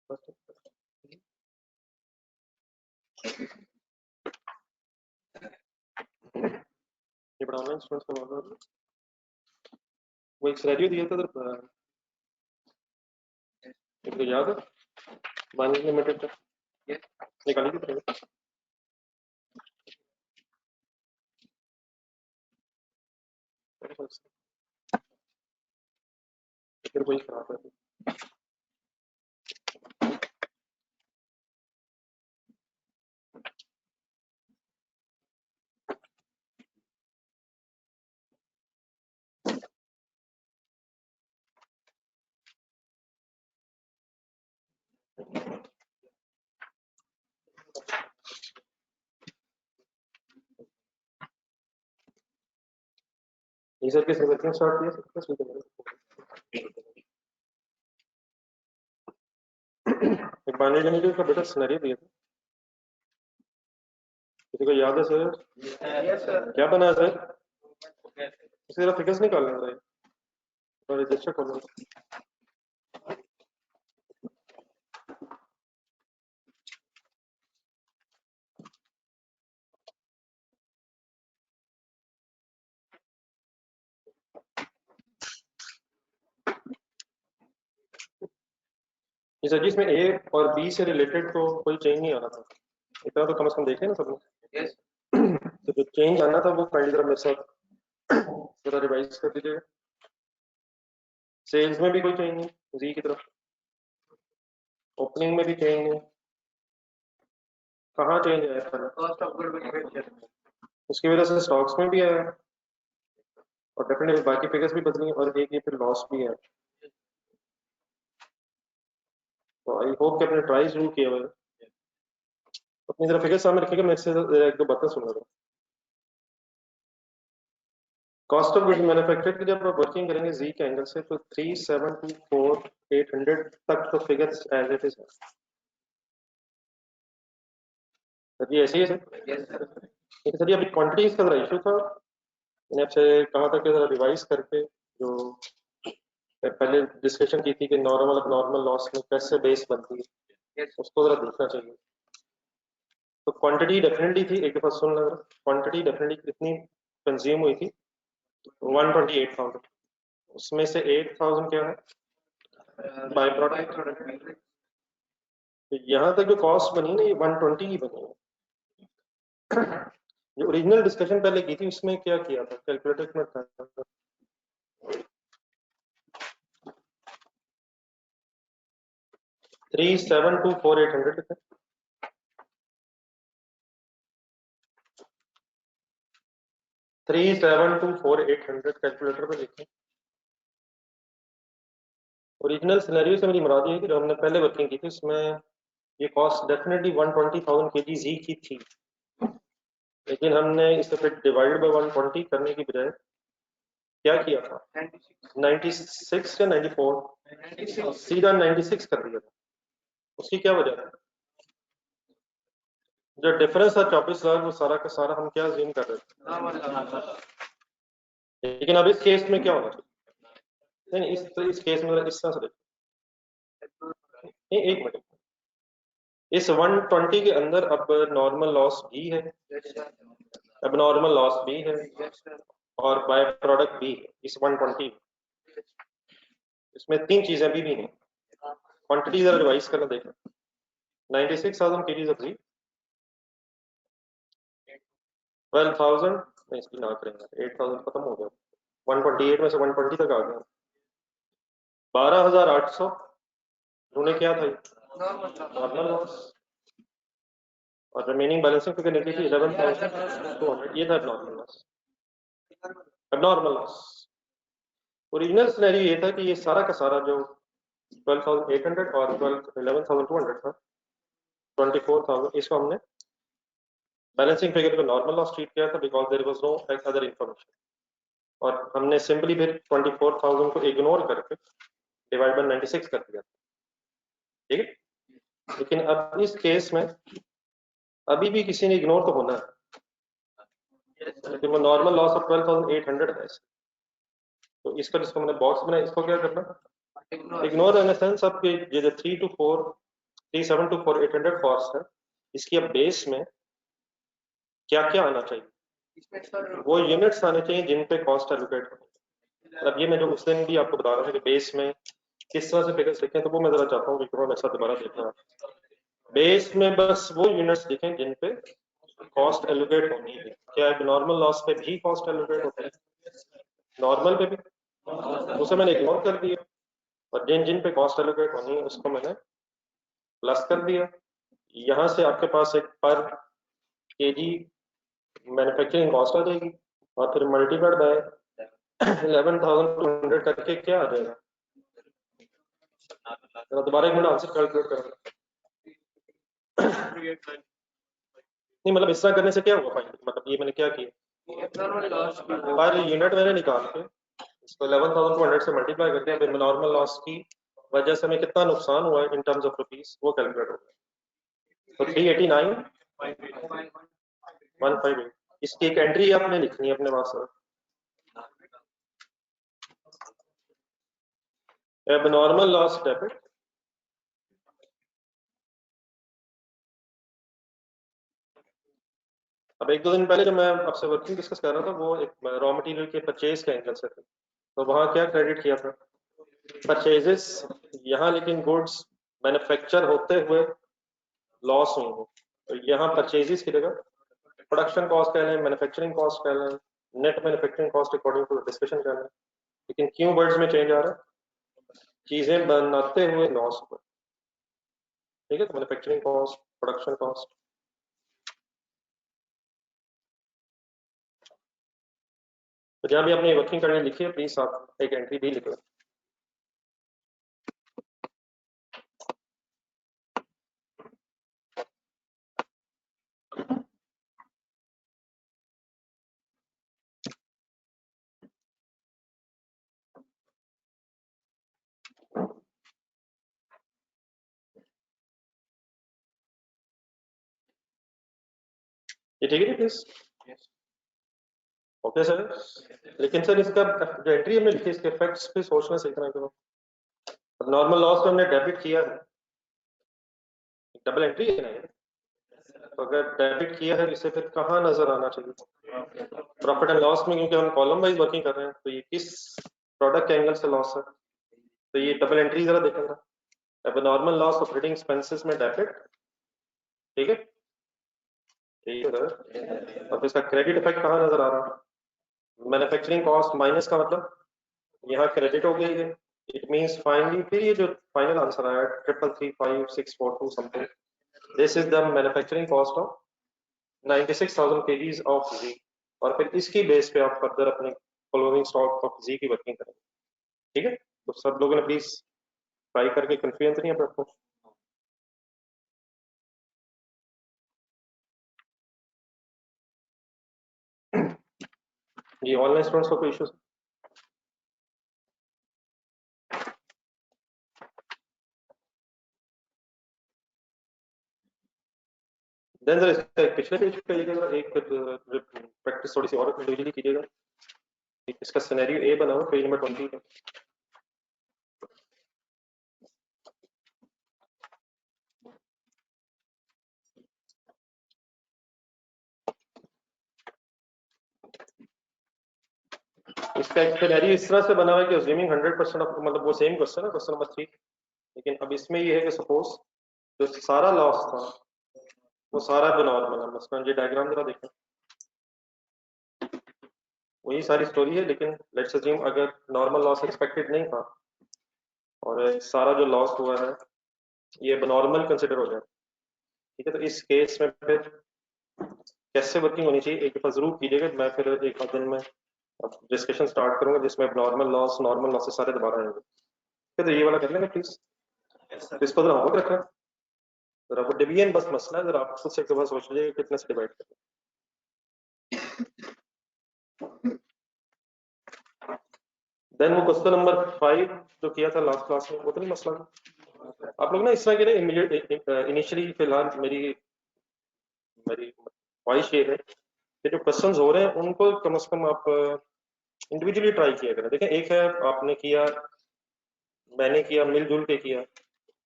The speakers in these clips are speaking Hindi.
ये बड़ा ऑनलाइन स्टूडेंट्स का मॉडल वो एक सिनेरियो दिया था तो याद है माइनस लिमिटेड का निकाली थी फिर वही खराब है सर के सर्वेक्षण स्टार्ट किया एक बाइनरी लिमिटेड का बेटा सिनेरियो दिया था किसी को याद है सर क्या बना है सर इसकी जरा फिगर्स निकालना है और रजिस्टर करना सर जी इसमें ए और बी से रिलेटेड तो कोई चेंज नहीं आ रहा था इतना तो कम से कम देखे ना सब लोग तो जो चेंज आना था वो काइंड जरा मेरे साथ जरा रिवाइज कर दीजिएगा सेल्स में भी कोई चेंज नहीं जी की तरफ ओपनिंग में भी चेंज नहीं कहाँ चेंज आया पहले उसकी वजह से स्टॉक्स में भी आया और डेफिनेटली बाकी फिगर्स भी बदली और एक ये फिर लॉस भी है तो आई होप कि आपने ट्राई जरूर किया हुआ है अपनी तरफ फिगर सामने रखिएगा मैं इससे एक दो बातें सुन रहा हूँ कॉस्ट ऑफ गुड्स मैन्युफैक्चर्ड की जब आप वर्किंग करेंगे जी के एंगल से तो 3724 800 तक तो फिगर्स एज इट इज है सर जी ऐसे ही है सर सर जी अभी क्वांटिटीज का जरा इशू था मैंने आपसे कहा था कि जरा रिवाइज करके जो पहले डिस्कशन की थी कि नॉर्मल लॉस में कैसे बेस बनती है उसको जरा देखना चाहिए तो क्वांटिटी डेफिनेटली थी एक दफा सुन लग रहा क्वांटिटी डेफिनेटली कितनी कंज्यूम हुई थी 128,000 उसमें से 8,000 क्या है बाय प्रोडक्ट तो यहाँ तक जो कॉस्ट बनी ना ये 120 ही बनी है जो ओरिजिनल डिस्कशन पहले की थी उसमें क्या किया था कैलकुलेटर में था 3724,800 था 3724,800 कैलकुलेटर पे लिखें ओरिजिनल सिनेरियो से मेरी मुराद है कि जो हमने पहले वर्किंग की थी उसमें ये कॉस्ट डेफिनेटली 120,000 kg जी की थी लेकिन हमने इसे फिर डिवाइड बाय 120 करने की बजाय क्या किया था 96 या 94 सीधा 96 कर दिया था उसकी क्या वजह है जो डिफरेंस था 24,000 वो सारा का सारा हम क्या ज्यूम कर रहे थे लेकिन अब इस केस में क्या होना चाहिए नहीं इस केस में इस तरह से नहीं एक मिनट इस 120 के अंदर अब नॉर्मल लॉस भी है अब नॉर्मल लॉस भी है और बाय प्रोडक्ट भी है इस 120 इसमें तीन चीजें भी नहीं क्वांटिटी जरा रिवाइज करना देखना 96,000 kg of wheat 12,000 नहीं इसकी ना करेंगे 8,000 खत्म हो गया 128 में से 120 तक आ गया 12,800 उन्होंने क्या था नॉर्मल लॉस और रिमेनिंग बैलेंसिंग फिगर निकली थी 11,200 ये था normal loss normal loss original scenario ये था कि ये सारा का सारा जो 12,800 और 11,200 था 24,000 इसको हमने बैलेंसिंग फिगर को नॉर्मल लॉस ट्रीट किया था because there was no other information और हमने सिंपली फिर 24,000 को इग्नोर करके डिवाइड बाय 96 कर दिया ठीक है लेकिन अब इस केस में अभी भी किसी ने इग्नोर तो होना है लेकिन वो नॉर्मल लॉस ऑफ 12,800 है तो इसका जिसको मैंने बॉक्स बनाया इसको क्या करना इग्नोर इन द सेंस अब ये जो 3 to 4 3724 800 कॉस्ट है, इसकी अब बेस में क्या क्या आना चाहिए, वो यूनिट्स आने चाहिए जिन पे कॉस्ट एलोकेट हो। अब ये मैं जो उस दिन भी आपको बता रहा था कि बेस में किस तरह से फिगर्स लिखे, तो वो मैं जरा चाहता हूँ कि मेरे साथ दोबारा देखना। बेस में बस वो यूनिट्स दिखें जिन पे कॉस्ट एलोकेट होनी है। क्या नॉर्मल लॉस पे भी कॉस्ट एलोकेट होता है? नॉर्मल पे भी, उसे मैंने इग्नोर कर दिया, और जिन जिन पे कॉस्ट एलोकेट होनी है उसको मैंने प्लस कर दिया। यहाँ से आपके पास एक पर केजी मैन्युफैक्चरिंग कॉस्ट आ जाएगी, और फिर मल्टीप्लाइड बाय 11,200 करके क्या आ जाएगा? दोबारा एक मिनट आंसर कैलकुलेट करूंगा। नहीं मतलब इस तरह करने से क्या हुआ फाइनल, मतलब ये मैंने क्या किया, पर यूनिट मैंने निकाल के इसको 11,200 से मल्टीप्लाई करके फिर नॉर्मल लॉस की वजह से हमें कितना नुकसान हुआ है इन टर्म्स ऑफ रुपीस वो कैलकुलेट हो गया। तो 389,158 इसकी एक एंट्री आपने लिखनी है अपने पास। एबनॉर्मल लॉस डेबिट, अब एक दो दिन पहले जब मैं आपसे वर्किंग डिस्कस कर रहा था वो एक रॉ मटेरियल के परचेज के एंगल से थे, तो वहां क्या क्रेडिट किया था, परचेजेस। यहाँ लेकिन गुड्स मैन्युफैक्चर होते हुए लॉस हुई है, तो यहाँ परचेजेस की जगह प्रोडक्शन कॉस्ट कह लें, मैन्युफैक्चरिंग कॉस्ट कह लें, net manufacturing cost according to discussion कह लें, लेकिन क्यों वर्ड्स में चेंज आ रहा है, चीजें बनाते हुए लॉस हुआ। ठीक है, तो मैन्युफैक्चरिंग कॉस्ट, प्रोडक्शन कॉस्ट। तो जहाँ भी आपने वर्किंग करने लिखी है प्लीज आप एक एंट्री भी लिख लें। ये ठीक है प्लीज? ओके सर, लेकिन सर इसका जो एंट्री हमने लिखी इसके इफेक्ट्स पे सोचना सीखना है। नॉर्मल लॉस तो हमने डेबिट किया है, डबल एंट्री है ना ये? तो अगर डेबिट किया है इसे फिर कहाँ नजर आना चाहिए प्रॉफिट एंड लॉस में, क्योंकि हम कॉलम वाइज वर्किंग कर रहे हैं, तो ये किस प्रोडक्ट के एंगल से लॉस है, तो ये डबल एंट्री जरा देखेंगे। अब नॉर्मल लॉस ऑपरेटिंग एक्सपेंसेस में डेबिट, ठीक है ठीक है सर। अब इसका क्रेडिट इफेक्ट कहाँ नजर आ रहा है, मैन्युफैक्चरिंग कॉस्ट माइनस का मतलब यहाँ क्रेडिट हो गई है, इट मींस फाइनली फिर ये जो फाइनल आंसर आया 3335642 something, this is the manufacturing cost of 96,000 kgs of जी, और फिर इसकी बेस पे आप फर्दर अपने क्लोजिंग स्टॉक ऑफ जी की वर्किंग करेंगे। ठीक है, तो सब लोगों ने प्लीज ट्राई करके कंफ्यूजन तो नहीं है आपको? जी ऑनलाइन स्टूडेंट्स को कोई इश्यूज? देन सर इसका एक पिछले पेज पे लीजिएगा, एक प्रैक्टिस थोड़ी सी और इंडिविजुअली कीजिएगा। इसका सिनेरियो ए बना हुआ पेज नंबर 20 पे। इसका एक सिनेरियो इस तरह से बना हुआ है कि अज्यूमिंग 100% ऑफ, मतलब वो सेम क्वेश्चन है, क्वेश्चन नंबर 3, लेकिन अब इसमें ये है कि सपोज जो सारा लॉस था वो सारा नॉर्मल है। मसलन ये डायग्राम जरा देखें, वही सारी स्टोरी है, लेकिन लेट्स अज्यूम अगर नॉर्मल लॉस एक्सपेक्टेड नहीं था और सारा जो लॉस हुआ है ये नॉर्मल कंसिडर हो जाए। ठीक है, तो इस केस में फिर कैसे वर्किंग होनी चाहिए एक दफा जरूर कीजिएगा, मैं फिर एक आध दिन में डिस्कशन स्टार्ट करूंगा जिसमें नॉर्मल लॉस सारे दोबारा आएंगे। तो ये वाला कर लेंगे प्लीज, तो इसको जरा होमवर्क रखना, जरा वो डिवीजन बस मसला है, जरा आप खुद से एक दफा सोच लीजिए कितने से डिवाइड करें। देन वो क्वेश्चन नंबर 5 जो किया था लास्ट क्लास में वो तो नहीं मसला था। आप लोग ना इस तरह के ना इनिशियली फिलहाल मेरी मेरी ख्वाहिश ये है कि जो क्वेश्चंस हो रहे हैं उनको कम से कम आप इंडिविजुअली ट्राई किया करें। देखें, एक है आपने किया, मैंने किया, मिलजुल के किया,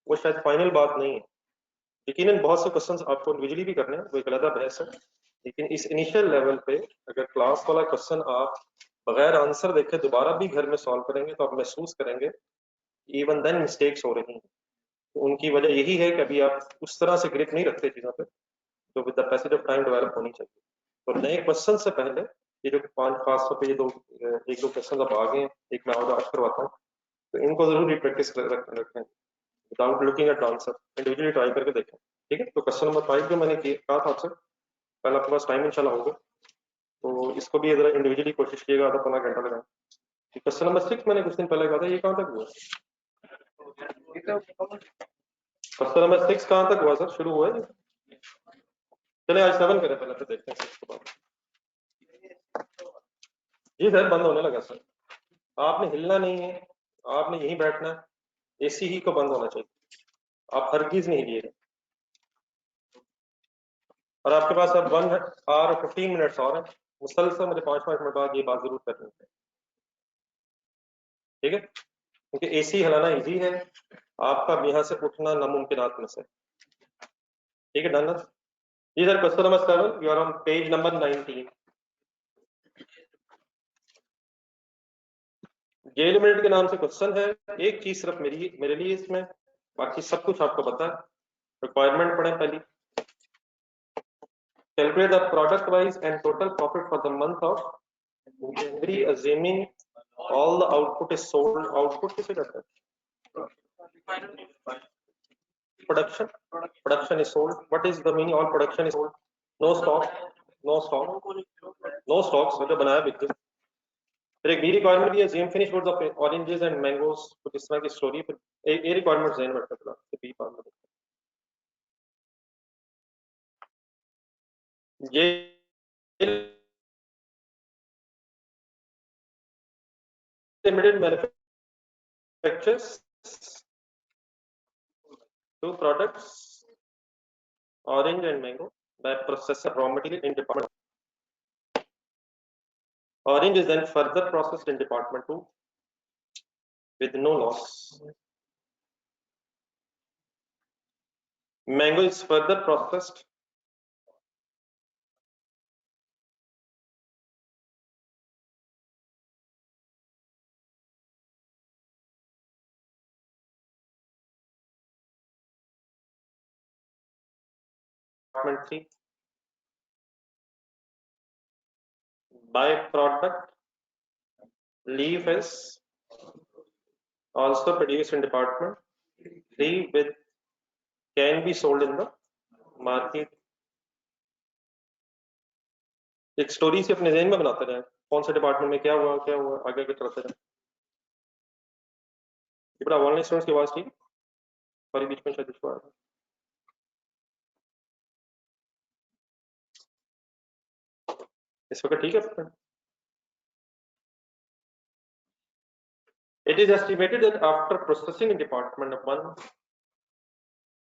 वो शायद फाइनल बात नहीं है। यकीनन बहुत से क्वेश्चंस आपको इंडिविजुअली भी करने हैं, वो एक अलग बहस है, लेकिन इस इनिशियल लेवल पे अगर क्लास वाला क्वेश्चन आप बगैर आंसर देखे दोबारा भी घर में सॉल्व करेंगे तो आप महसूस करेंगे इवन देन मिस्टेक्स हो रही हैं। तो उनकी वजह यही है कि अभी आप उस तरह से ग्रिप नहीं रखते चीज़ों पे जो with the passage of time develop होनी चाहिए। तो नए क्वेश्चन से पहले ये जो 5 खास तौर पे ये एक दो क्वेश्चन अब आ गए हैं, एक मैं और आज करवाता हूँ, तो इनको जरूर रिप्रैक्टिस रखें without looking at answer, individually try करके देखें। ठीक है, तो क्वेश्चन नंबर 5 जो मैंने कहा था आपसे, कल आपके पास टाइम इंशाल्लाह होगा तो इसको भी जरा इंडिविजुअली कोशिश कीजिएगा, आधा पौना घंटा लगाएं। क्वेश्चन नंबर 6 मैंने कुछ दिन पहले कहा था, ये कहाँ तक हुआ? क्वेश्चन नंबर 6 कहाँ तक हुआ सर, शुरू हुआ है? चले आज 7 करें पहले, फिर देखते हैं 6 के बाद। जी सर बंद होने लगा सर, आपने हिलना नहीं है, आपने यहीं बैठना है, एसी ही को बंद होना चाहिए, आप हरगिज नहीं हिलिए। और आपके पास अब 1 आवर 15 मिनट्स और है, मुसलसल मुझे 5-5 मिनट बाद ये बात जरूर करनी है। ठीक है, क्योंकि एसी हिलाना इजी है, आपका यहाँ से उठना नामुमकिनात में से। ठीक है, डन। जी sir, question number 7, you are on page number 19। J limited के नाम से क्वेश्चन है, एक चीज सिर्फ मेरे लिए इसमें, बाकी सब कुछ आपको पता है। रिक्वायरमेंट पढ़े पहली, calculate the product wise and total profit for the month of January assuming all the output is sold. Output किसे कहते हैं? Production is sold. What is the meaning? All production is sold. No stock, no stocks, मतलब बनाया बिक गया। फिर एक बी रिक्वायरमेंट भी है, same finish goods of oranges and mangoes, कुछ इस तरह की स्टोरी। फिर ए रिक्वायरमेंट जेन में रखा, बी फॉर्म ये limited manufactures two products, orange and mango, by processing raw material in department. Orange is then further processed in department 2 with no loss. Mango is further processed department 3. Byproduct leaf is also produced in department 3 with can be sold in the market. एक स्टोरी से अपने ज़हन में बनाते रहे, कौन से डिपार्टमेंट में क्या हुआ आगे आगे चलते रहे। ये बड़ा ऑनलाइन स्टूडेंट्स की आवाज ठीक, और बीच में शायद इशू आ रहा है। इस वक्त ठीक है? It is estimated that after processing in department 1,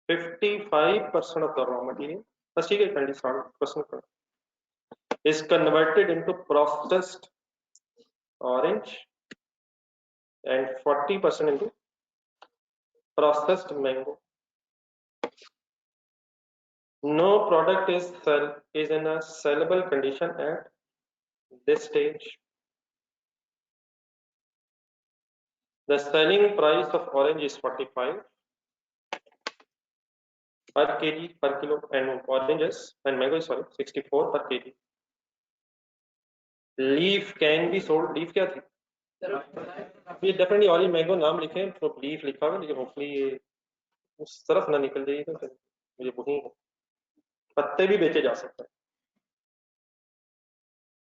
55% of the raw material, is converted into processed orange and 40% into processed mango. No product is in a sellable condition at this stage. The selling price of orange is 45 per kg per kilo, and oranges and mango is 64 per kg. Leaf can be sold. Leaf क्या थी? ये डेफिनेटली ऑरेंज मैंगो नाम लिखें तो लीफ लिखा हुआ, लेकिन होपफुली ये उस तरफ ना निकल जाइएगा, तो मुझे वही पत्ते भी बेचे जा सकते हैं।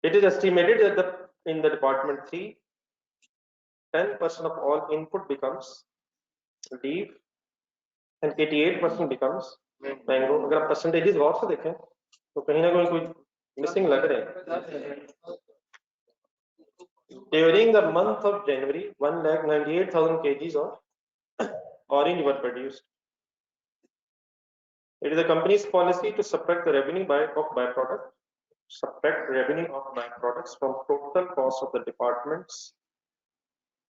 It is estimated that in the department 3, 10% of all input becomes leaf and 88% becomes mango. अगर आप परसेंटेजेस गौर से देखें तो कहीं ना कहीं कोई मिसिंग लग रहे हैं। During the month of January, 1,98,000 kgs of orange were produced. It is the company's policy to subtract the revenue of byproduct. Subtract revenue of byproducts from total cost of the departments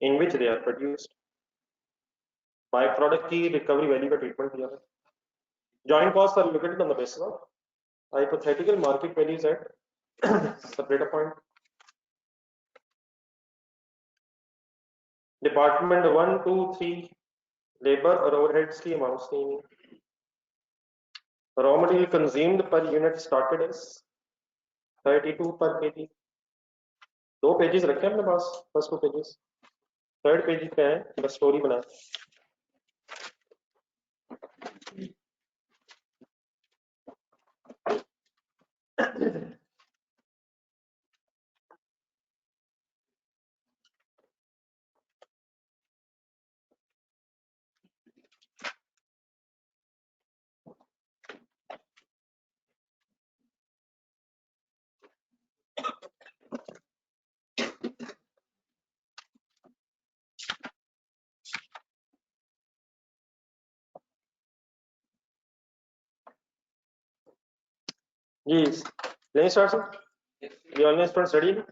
in which they are produced. Byproduct की recovery value का treatment दिया है। Joint costs are located on the basis of hypothetical market values at separate point. Department 1, 2, 3 labour और ओवरहेड्स की अमाउंट्स नहीं है. Raw material consumed per unit started as 32 per kg. 2 pages रखे हैं अपने पास, फर्स्ट 2 पेजेस. थर्ड पेज पे है बस स्टोरी बनाए. जी नहीं स्टार्ट सर. ये ऑनलाइन स्टूडेंट स्टडी है.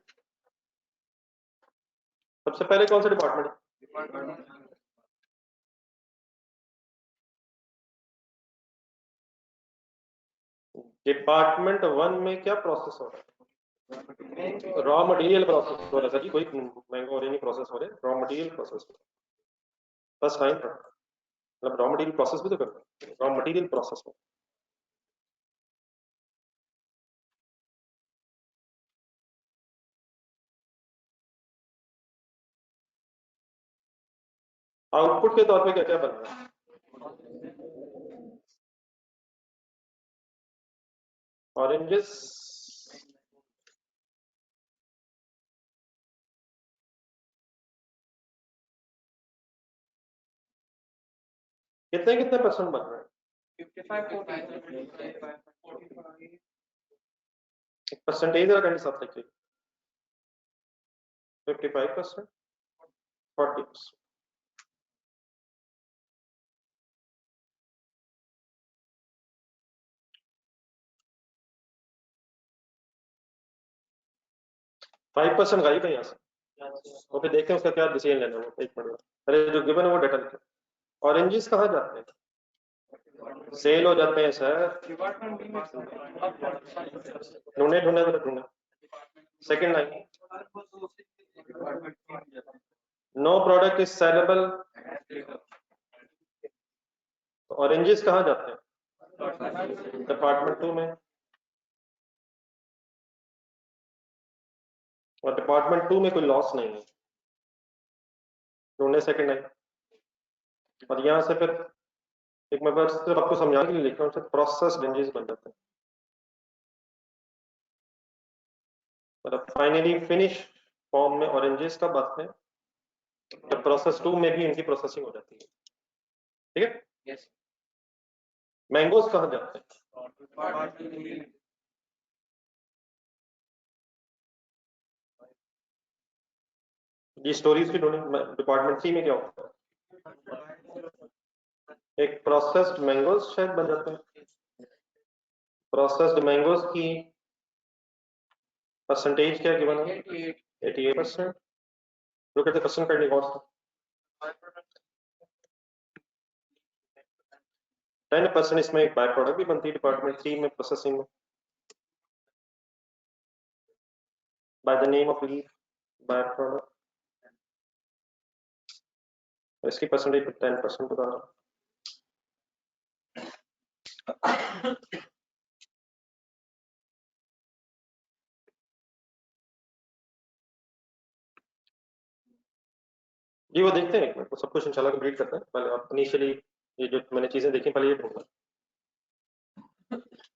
सबसे पहले कौन सा डिपार्टमेंट है? डिपार्टमेंट 1 में क्या प्रोसेस हो रहा है? रॉ मटेरियल प्रोसेस हो रहा है सर जी. कोई मैंगो और नहीं प्रोसेस हो रहे. रॉ मटेरियल प्रोसेस हो रहा है. बस फाइन. मतलब रॉ मटेरियल प्रोसेस भी तो करते हैं. रॉ मटेरियल प्रोसेस हो. आउटपुट के तौर पे क्या क्या बन रहा है? ऑरेंजेस कितने कितने परसेंट बन रहे हैं? 55 परसेंटेज जरा साथ लिखिए. 55%, 40%. फाइव परसेंट गायब है यहाँ से. और फिर देखते हैं उसका क्या डिसीजन लेना है. एक मिनट. अरे जो गिवन है वो डाटा लिखो. ऑरेंजेस कहाँ जाते हैं? सेल हो जाते हैं सर. ढूंढे ढूंढे तो ढूंढे. Second line. No product is saleable. Oranges कहाँ जाते हैं? डिपार्टमेंट 2 में. और डिपार्टमेंट 2 में कोई लॉस नहीं है. ढूंढे सेकंड लाइन. और यहाँ से फिर एक मैं बस सिर्फ आपको समझाने के लिए लिख रहा हूँ. प्रोसेस रेंजेस बन जाते हैं. मतलब फाइनली फिनिश फॉर्म में ऑरेंजेस कब आते हैं? जब प्रोसेस 2 में भी इनकी प्रोसेसिंग हो जाती है. ठीक है. यस. मैंगोज कहाँ जाते हैं? ये स्टोरीज की डिपार्टमेंट 3 में क्या होता है? एक प्रोसेस्ड मैंगोज शायद बन जाते हैं. प्रोसेस्ड मैंगोज की परसेंटेज क्या गिवन है? 88%. Look at the percent currently cost. 10% इसमें एक बाय प्रोडक्ट भी बनती है डिपार्टमेंट 3 में प्रोसेसिंग में. Bye the name of leaf by product. इसकी परसेंटेज 10% बता रहा. जी वो देखते हैं. एक मिनट. सब कुछ इंशाल्लाह कंप्लीट करते हैं. पहले आप इनिशियली ये जो मैंने चीजें देखी पहले ये ढूंढना.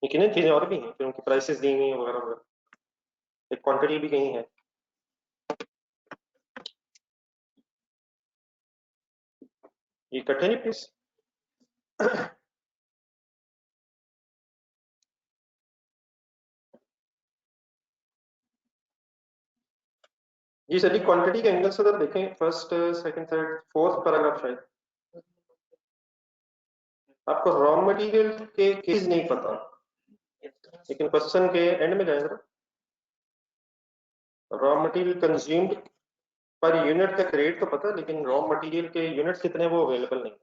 लेकिन चीजें और भी हैं. फिर उनकी प्राइसेस दी हुई हैं वगैरह वगैरह. एक क्वांटिटी भी कहीं है. ये इकट्ठे नहीं प्लीज. जी सर. क्वांटिटी के एंगल से अगर देखें first second third fourth paragraph शायद आपको रॉ मटेरियल के केस नहीं पता. लेकिन क्वेश्चन के एंड में जाएगा. Raw material consumed per unit का रेट तो पता है. लेकिन रॉ मटेरियल के यूनिट्स कितने वो अवेलेबल नहीं.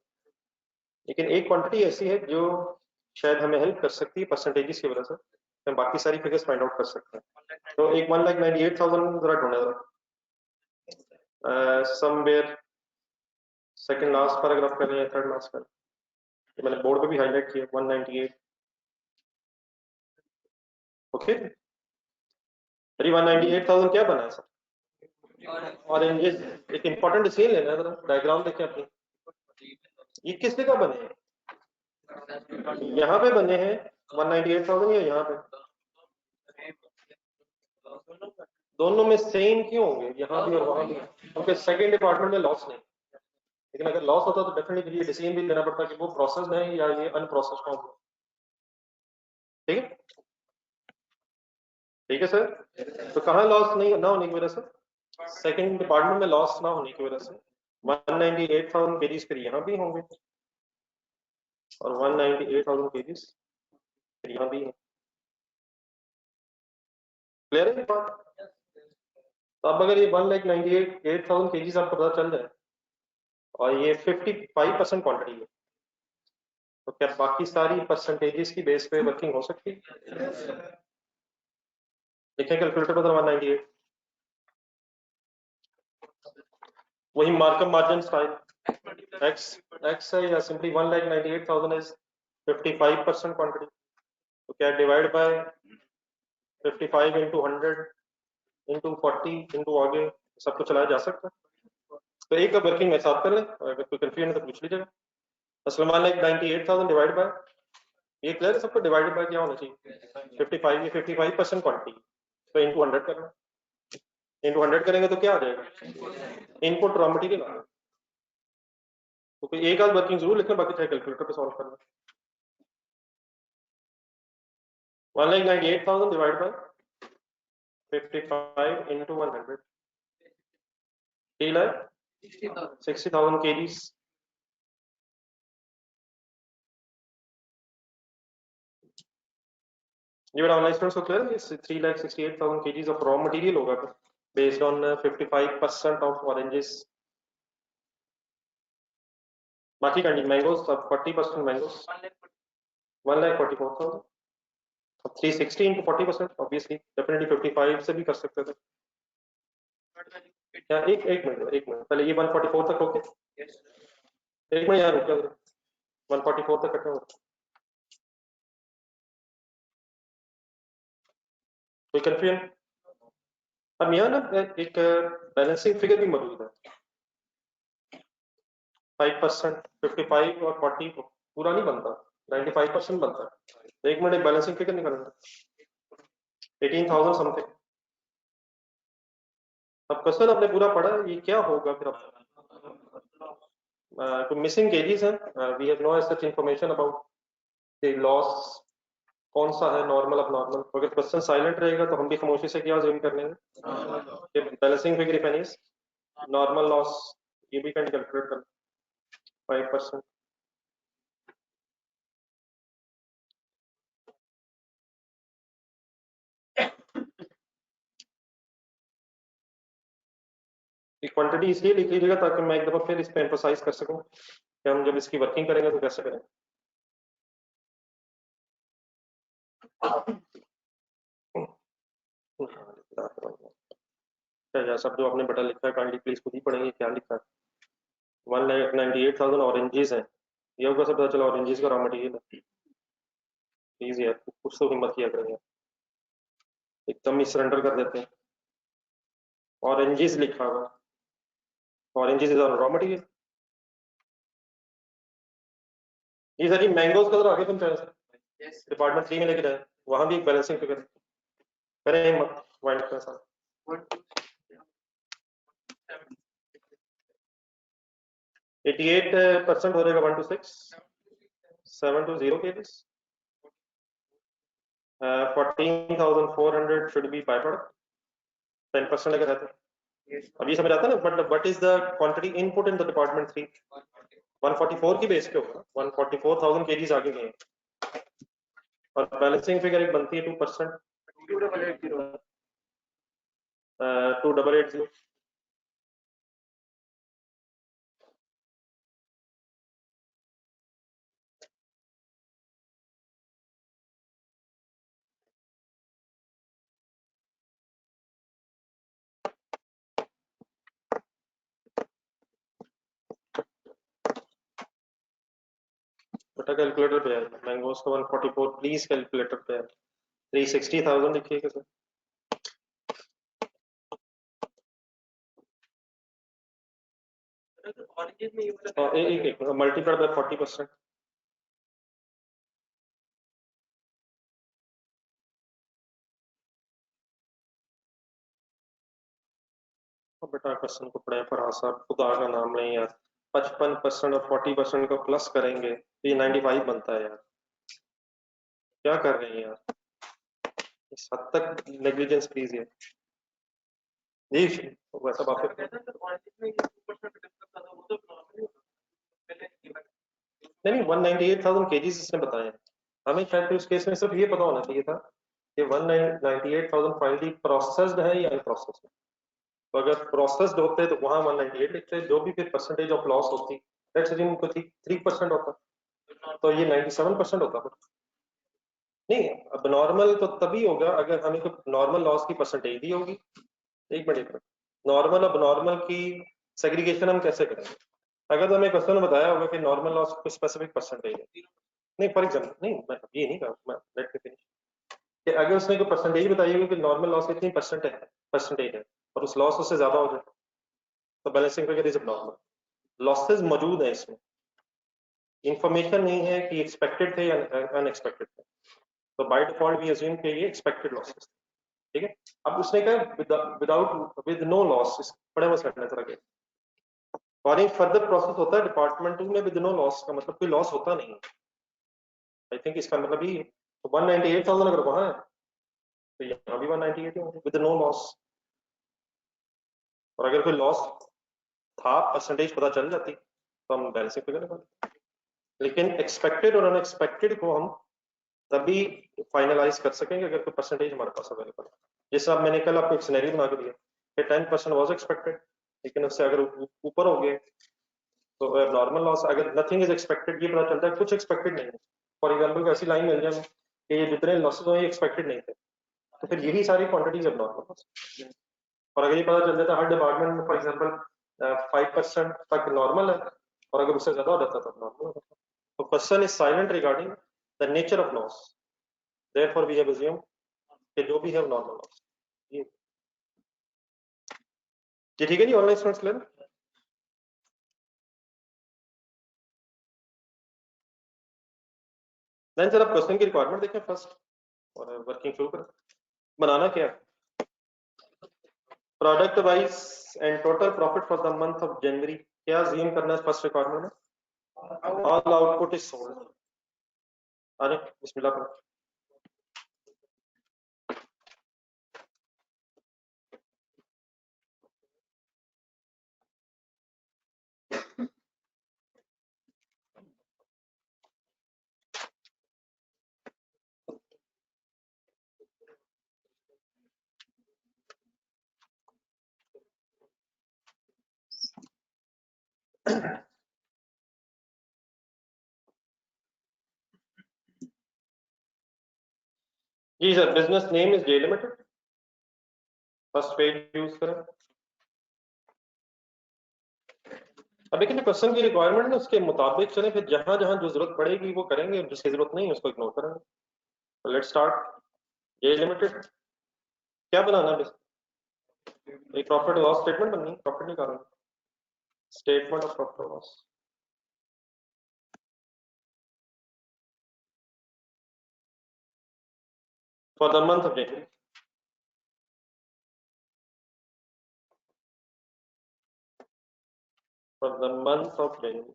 लेकिन एक क्वांटिटी ऐसी है जो शायद हमें हेल्प कर सकती है परसेंटेजेस की वजह से, हम बाकी सारी फिगर्स फाइंड आउट कर सकते हैं। तो एक 1,98,000 जरा ढूंढे जरा समवेयर सेकंड लास्ट पैराग्राफ कर रहे हैं, थर्ड लास्ट पर, मैंने बोर्ड पे भी हाईलाइट किया 198। ओके, अरे 198,000 क्या बना है सर? और ये एक इंपॉर्टेंट डिसीजन लेना है, जरा डायग्राम देखें अपनी, ये किस जगह बने हैं? यहाँ पे बने हैं 198,000 या यहाँ पे? दोनों में सेम क्यों होंगे, यहाँ भी और वहां भी? क्योंकि सेकंड डिपार्टमेंट में लॉस नहीं, लेकिन अगर लॉस होता तो डेफिनेटली ये डिसीजन भी लेना पड़ता कि वो प्रोसेस है या ये अनप्रोसेस फॉर्म है। ठीक है, ठीक है सर। तो कहाँ लॉस नहीं ना होने की वजह से, सेकंड डिपार्टमेंट में लॉस ना होने की वजह से 198,000 पेजेस फिर यहाँ भी होंगे और 198,000 पेजेस फिर यहाँ भी है। क्लियर है ये बात? तो अब अगर ये 1,98,000 पेजेस आपको पता चल जाए और ये 55% क्वांटिटी है, तो क्या बाकी सारी परसेंटेजेस की बेस पे वर्किंग हो सकती है? लिखें कैलकुलेटर पर 198, वही markup margin style x x है या सिंपली 1,98,000 इज 55% क्वांटिटी, तो क्या divide by 55 into 100 into 40 into आगे सबको चलाया जा सकता है। तो एक का वर्किंग में साथ कर लें, अगर कोई कंफ्यूजन है तो पूछ लीजिएगा। असल मान लें 98,000 डिवाइड बाय, ये क्लियर है सबको, डिवाइडेड बाय क्या होना चाहिए 55, ये 55% क्वांटिटी, तो इंटू 100 करना, इंटू 100 करेंगे तो क्या आ जाएगा, इनपुट रॉ मटेरियल आ, तो कोई एक आध वर्किंग जरूर लिखना, बाकी चाहे कैलकुलेटर पे सॉल्व करना। 1,98,000 डिवाइड बाय 55 इंटू 100, 3,60,000 kgs। ये बड़ा ऑनलाइन स्टूडेंट्स को क्लियर है, 3,68,000 kgs ऑफ रॉ मटेरियल होगा बेस्ड ऑन 55% ऑफ ऑरेंजेस, बाकी कैंडी मैंगोस सब 40% मैंगोस 1,44,000, 360 इंटू 40% ऑब्वियसली डेफिनेटली 55 से भी कर सकते थे। क्या एक मिनट पहले ये 144 तक होके, एक मिनट यहाँ रुक, 144 तक कटा हो, कोई कंफ्यूजन? अब यहाँ ना एक बैलेंसिंग फिगर भी मौजूद है, 5%, 55 और 40 पूरा नहीं बनता, 95% बनता है, तो एक मिनट एक बैलेंसिंग फिगर निकालना, 18,000 समथिंग। अब क्वेश्चन आपने पूरा पढ़ा, ये क्या होगा फिर? तो मिसिंग केजीज है, we have no such information about the loss, कौन सा है नॉर्मल अब नॉर्मल, अगर क्वेश्चन साइलेंट रहेगा तो हम भी खामोशी से क्या ज्यूम कर लेंगे, balancing figure if any normal loss, ये भी कैलकुलेट कर 5%। क्वांटिटी इसलिए लिख लीजिएगा ताकि मैं एक दफा फिर इस पे एम्फोसाइज कर सकूं कि हम जब इसकी वर्किंग करेंगे तो कैसे करें। सब जो आपने बटा लिखा है काइंडली प्लीज खुद ही पढ़ेंगे क्या लिखा है। 1,98,000 ऑरेंजेस हैं, ये होगा सब पता चला ऑरेंजेस का रॉ मटेरियल है। प्लीज यार कुछ तो हिम्मत किया करेंगे, एकदम ही सरेंडर कर देते हैं। ऑरेंजेस लिखा हुआ, ऑरेंजेस इज रॉ मटेरियल। ये सारी मैंगोज का जरा आगे पहुंचाया सर, डिपार्टमेंट 3 में लेके जाए, वहां भी एक बैलेंसिंग फिगर करें हिम्मत वाइंड के साथ। 88% हो जाएगा 1 to 6, 7 to 0 kgs, 14,400 should be byproduct, 10% अगर रहता है। अब ये समझ आता है ना, मतलब what is the quantity input in the department 3, 144 की बेस पे होगा, 144,000 kgs आगे गए और बैलेंसिंग फिगर एक बनती है 2%, 2880। बेटा कैलकुलेटर पे है, मैंगोज का 144 प्लीज कैलकुलेटर पे है। 360,000 लिखिएगा सर। एक मल्टीप्लाइड बाय 40%। बेटा क्वेश्चन को पढ़े फरहाद साहब, खुदा का नाम नहीं यार। 55% और 40% को प्लस करेंगे तो ये 95 बनता है यार। क्या कर रहे हैं यार, इस हद तक नेग्लिजेंस प्लीज है जी। वैसा बात नहीं, 198,000 केजीज इसने बताए हैं। हमें शायद फिर उस केस में सिर्फ ये पता होना चाहिए था कि 198,000 फाइनली प्रोसेस्ड है या अनप्रोसेस्ड है। तो अगर प्रोसेस्ड होते तो वहां 198 लिखते, जो भी फिर परसेंटेज ऑफ लॉस होती, लेट्स अज्यूम को 3% होता तो ये 97% होता। नहीं, अब नॉर्मल तो तभी होगा अगर हमें नॉर्मल लॉस की परसेंटेज दी होगी। एक मिनट, नॉर्मल अब नॉर्मल की सेग्रीगेशन हम कैसे करेंगे? अगर तो हमें क्वेश्चन में बताया होगा कि नॉर्मल लॉस को स्पेसिफिक परसेंटेज है, नहीं फॉर एग्जांपल, नहीं मैं ये नहीं कहा, मैं लेट मी फिनिश, कि अगर उसने कोई परसेंटेज बताई होगी कि नॉर्मल लॉस इतनी परसेंटेज है और उस लॉस उससे ज्यादा हो जाए तो balancing figure is normal. Losses मौजूद है इसमें, इंफॉर्मेशन नहीं है कि एक्सपेक्टेड थे या अनएक्सपेक्टेड थे, तो बाय डिफॉल्ट वी अज्यूम कि ये एक्सपेक्टेड लॉसेस, ठीक है। अब उसने कहा विदाउट विद नो लॉस, बड़े वो सेंटेंस रखे, और एक फर्दर प्रोसेस होता है डिपार्टमेंट में विद नो लॉस का मतलब कोई लॉस होता नहीं है। आई थिंक इसका मतलब ही तो 198,000 अगर वहां है तो यहाँ भी 198 होंगे विद नो लॉस। और अगर कोई लॉस था, परसेंटेज पता चल जाती तो हम बैलेंसिंग फिगर निकालते। लेकिन एक्सपेक्टेड और अनएक्सपेक्टेड को हम तभी फाइनलाइज कर सकेंगे अगर कोई परसेंटेज हमारे पास अवेलेबल है। जैसे अब मैंने कल आपको एक सिनेरियो बना के दिया कि 10% वॉज एक्सपेक्टेड, लेकिन उससे अगर ऊपर हो गए तो नॉर्मल लॉस, अगर नथिंग इज एक्सपेक्टेड, ये पता चलता है कुछ एक्सपेक्टेड नहीं है। फॉर एग्जांपल ऐसी लाइन मिल जाए कि ये जितने लॉसेस हुए एक्सपेक्टेड नहीं थे, तो फिर यही सारी क्वांटिटीज अब नॉर्मल लॉस। और अगर ये पता चल जाता है हर डिपार्टमेंट में फॉर एग्जांपल 5% तक नॉर्मल है और अगर उससे ज्यादा हो जाता तो नॉर्मल हो जाता। तो person is silent regarding the nature of loss, therefore we have assumed कि जो भी है नॉर्मल लॉस। ये ठीक है जी, online students clear? Then sir आप क्वेश्चन की रिक्वायरमेंट देखें फर्स्ट और वर्किंग शुरू करें। बनाना क्या है? Product wise and total profit for the month of January, क्या अज्यूम करना है फर्स्ट रिक्वायरमेंट में? All output is sold. अरे बिस्मिल्लाह करो। जी sir, business name is J limited, first page use करें। अब लेकिन क्वेश्चन की रिक्वायरमेंट ना उसके मुताबिक चले, फिर जहां जहां जो जरूरत पड़ेगी वो करेंगे, जिसकी जरूरत नहीं है उसको इग्नोर करेंगे। तो लेट्स स्टार्ट। जे लिमिटेड क्या बनाना है? एक प्रॉफिट लॉस स्टेटमेंट बननी है, प्रॉफिट नहीं करना, statement of profit loss for the month of January. For the month of January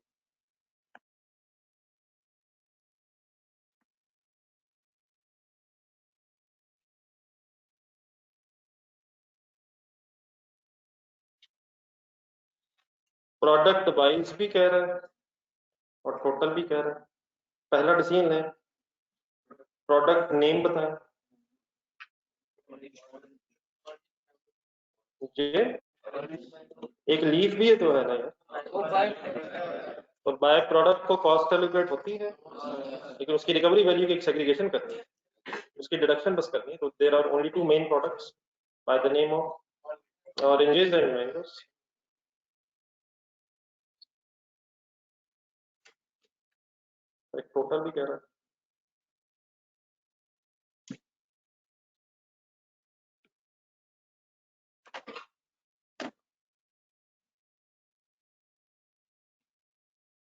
product wise भी कह रहा है और टोटल भी कह रहा है। पहला डिसीजन है, प्रोडक्ट नेम बताएं। ये एक लीफ भी है तो है ना यार, तो बाय प्रोडक्ट को कॉस्ट एलोकेट होती है, लेकिन उसकी रिकवरी वैल्यू की एक सेग्रीगेशन करनी है, उसकी डिडक्शन बस करनी है। तो there are only two main products by the name of oranges and mangoes. एक टोटल भी कह रहा है।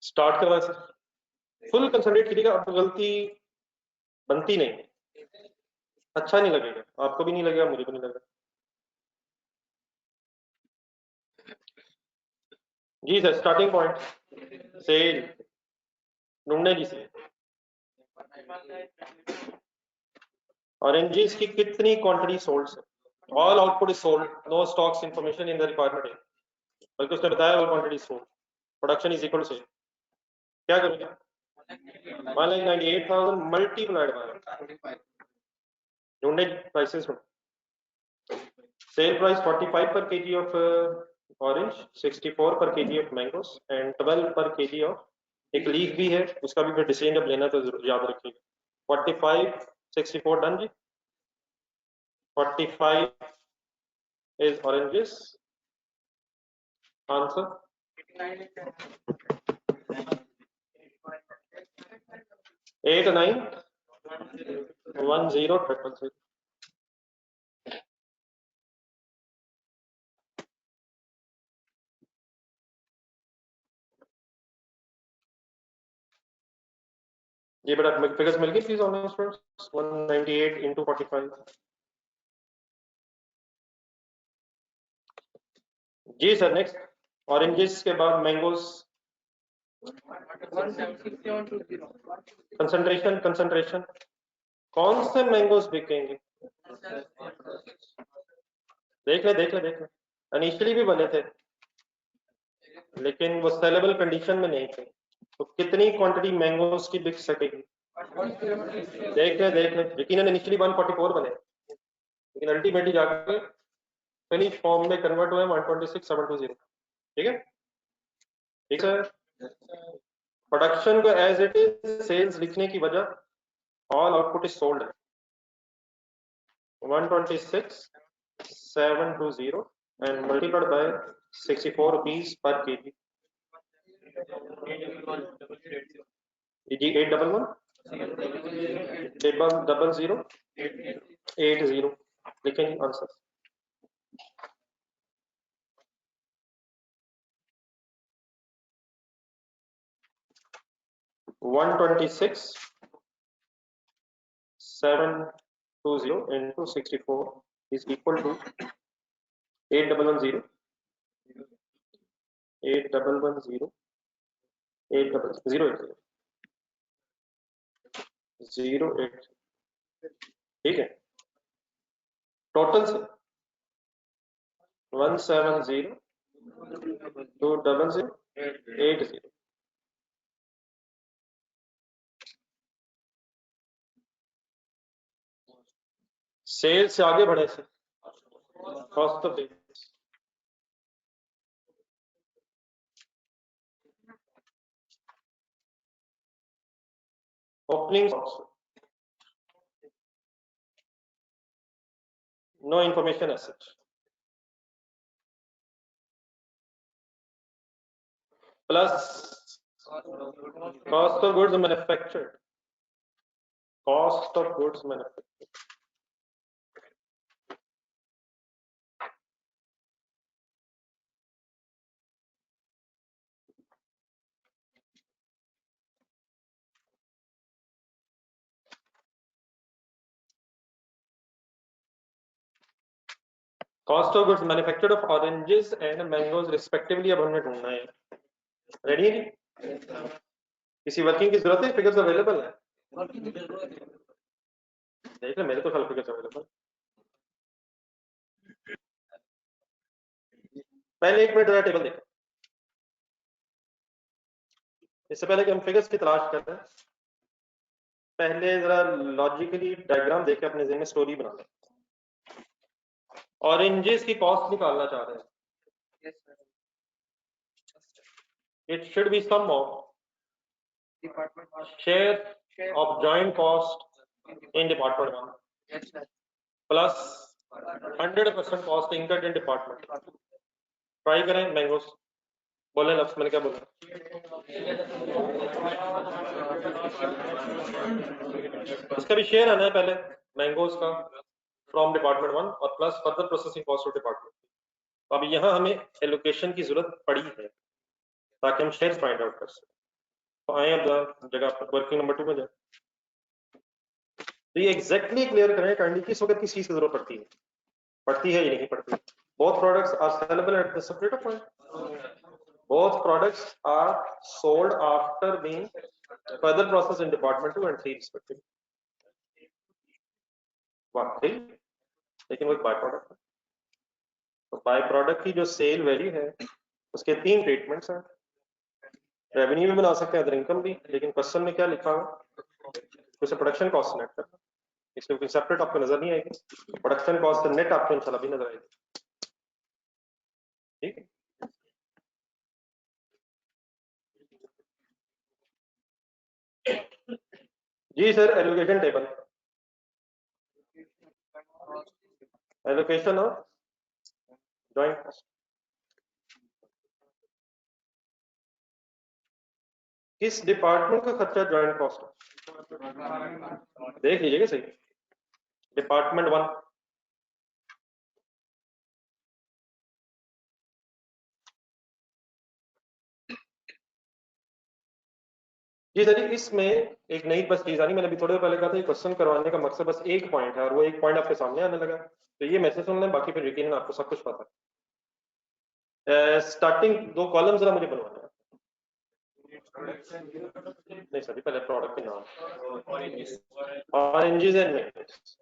स्टार्ट करवा सर, फुल कंसंट्रेट कीजिएगा, अब गलती बनती नहीं, अच्छा नहीं लगेगा, आपको भी नहीं लगेगा, मुझे भी नहीं लगेगा। जी सर, स्टार्टिंग पॉइंट सेल ढूंढने जी से, ऑरेंजेस की कितनी क्वांटिटी सोल्ड है, all output is sold, no stocks information in the requirement, बल्कि उसने बताया all quantity sold, production is equal से क्या करोगे, 1,98,000 मल्टीप्लाइड बाय ढूंढे प्राइसेस में, sale price 45 per kg of orange, 64 per kg of mangoes and 12 per kg of, एक लीफ भी है उसका भी फिर डिसीजन जब लेना तो याद रखिएगा, 45 64 done ji, 45 is oranges, answer 8910 ये बेटा फिगर्स मिल गई प्लीज ऑनलाइन स्टूडेंट्स, 198 into 45 जी सर। नेक्स्ट ऑरेंजेस के बाद मैंगोस, कंसंट्रेशन कंसंट्रेशन कौन से मैंगोस बिकेंगे, देख ले इनिशियली भी बने थे लेकिन वो सेलेबल कंडीशन में नहीं थे, तो कितनी क्वांटिटी मैंगोस की बिक सकेगी, देख ले यकीनन इनिशियली 144 बने लेकिन अल्टीमेटली जाकर फिनिश फॉर्म में कन्वर्ट हुए 126,720, ठीक है ठीक सर। प्रोडक्शन को एज इट इज सेल्स लिखने की वजह ऑल आउटपुट इज सोल्ड है, 126,720 and multiplied by 64 rupees per kg, जी 811 लिखेंगे answer, one 126,720 into 64 is equal to 811 08 ठीक है, टोटल से 170,200,80 सेल से आगे बढ़े से cost of opening, no information as such, plus cost of goods manufactured, cost of goods manufactured of oranges and mangoes respectively अब हमने ढूंढना है, रेडी है, किसी वर्किंग की जरूरत है, फिगर्स अवेलेबल है, देख ले मेरे तो कल फिगर्स अवेलेबल, पहले 1 मिनट जरा टेबल देखो, इससे पहले कि हम फिगर्स की तलाश करते हैं पहले जरा लॉजिकली डायग्राम देख के अपने ज़हन में स्टोरी बना लें, ऑरेंजेस की कॉस्ट निकालना चाह रहे हैं, it should be sum of share of joint cost in department 1 plus 100% cost incurred in department, try करें मैंगोस, बोले लफ्ज, मैंने क्या बोला? इसका भी शेयर आना है पहले मैंगोज का फ्रॉम डिपार्टमेंट 1 और plus further processing cost of department. तो अभी यहाँ हमें एलोकेशन की जरूरत पड़ी है ताकि हम शेयर फाइंड आउट कर सकें। तो आए अब जगह पर वर्किंग नंबर 2 में जाए। तो ये एग्जैक्टली क्लियर करें काइंडली किस वक्त किस चीज की जरूरत पड़ती है या नहीं पड़ती। Both products are saleable at the separate point. Both products are sold after being further process in department 2 and 3 respectively. वाकई लेकिन वो एक बाय प्रोडक्ट है। तो बाय प्रोडक्ट की जो सेल वैल्यू है उसके 3 ट्रीटमेंट्स हैं। रेवेन्यू भी बना सकते हैं, अदर इनकम भी, लेकिन क्वेश्चन में क्या लिखा हुआ उसे प्रोडक्शन कॉस्ट सेलेक्ट करना। इसमें कोई सेपरेट आपको नजर नहीं आएगी, प्रोडक्शन कॉस्ट नेट आपको इंशाल्लाह भी नजर आएगी। ठीक है जी sir. Allocation table, allocation of joint cost. किस डिपार्टमेंट का खर्चा जॉइंट कॉस्ट देख लीजिएगा सही। डिपार्टमेंट 1 जी सर। इसमें एक नई बस चीज आ रही, मैंने अभी थोड़ी देर पहले कहा था क्वेश्चन करवाने का मकसद बस एक पॉइंट है और वो एक पॉइंट आपके सामने आने लगा। तो ये मैसेज सुन लें, बाकी फिर यकीनन आपको सब कुछ पता है। स्टार्टिंग 2 कॉलम जरा मुझे बनवाना है। नहीं सर, पहले प्रोडक्ट के नाम ऑरेंजेस एंड मैंगोज।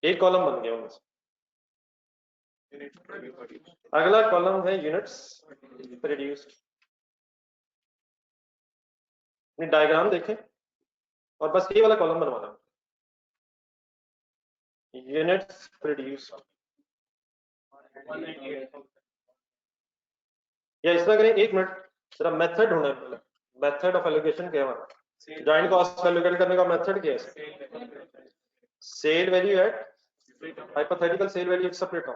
एक कॉलम बन गया उनसे। अगला कॉलम है यूनिट्स प्रोड्यूस्ड। डायग्राम देखें और बस ये वाला कॉलम बनवाना, यूनिट्स प्रोड्यूस्ड। या इस तरह करें, 1 मिनट जरा मेथड होना है। मेथड ऑफ एलोकेशन क्या है? जॉइंट कॉस्ट एलोकेट करने का मेथड क्या है? Sale value at hypothetical sale value separate हो।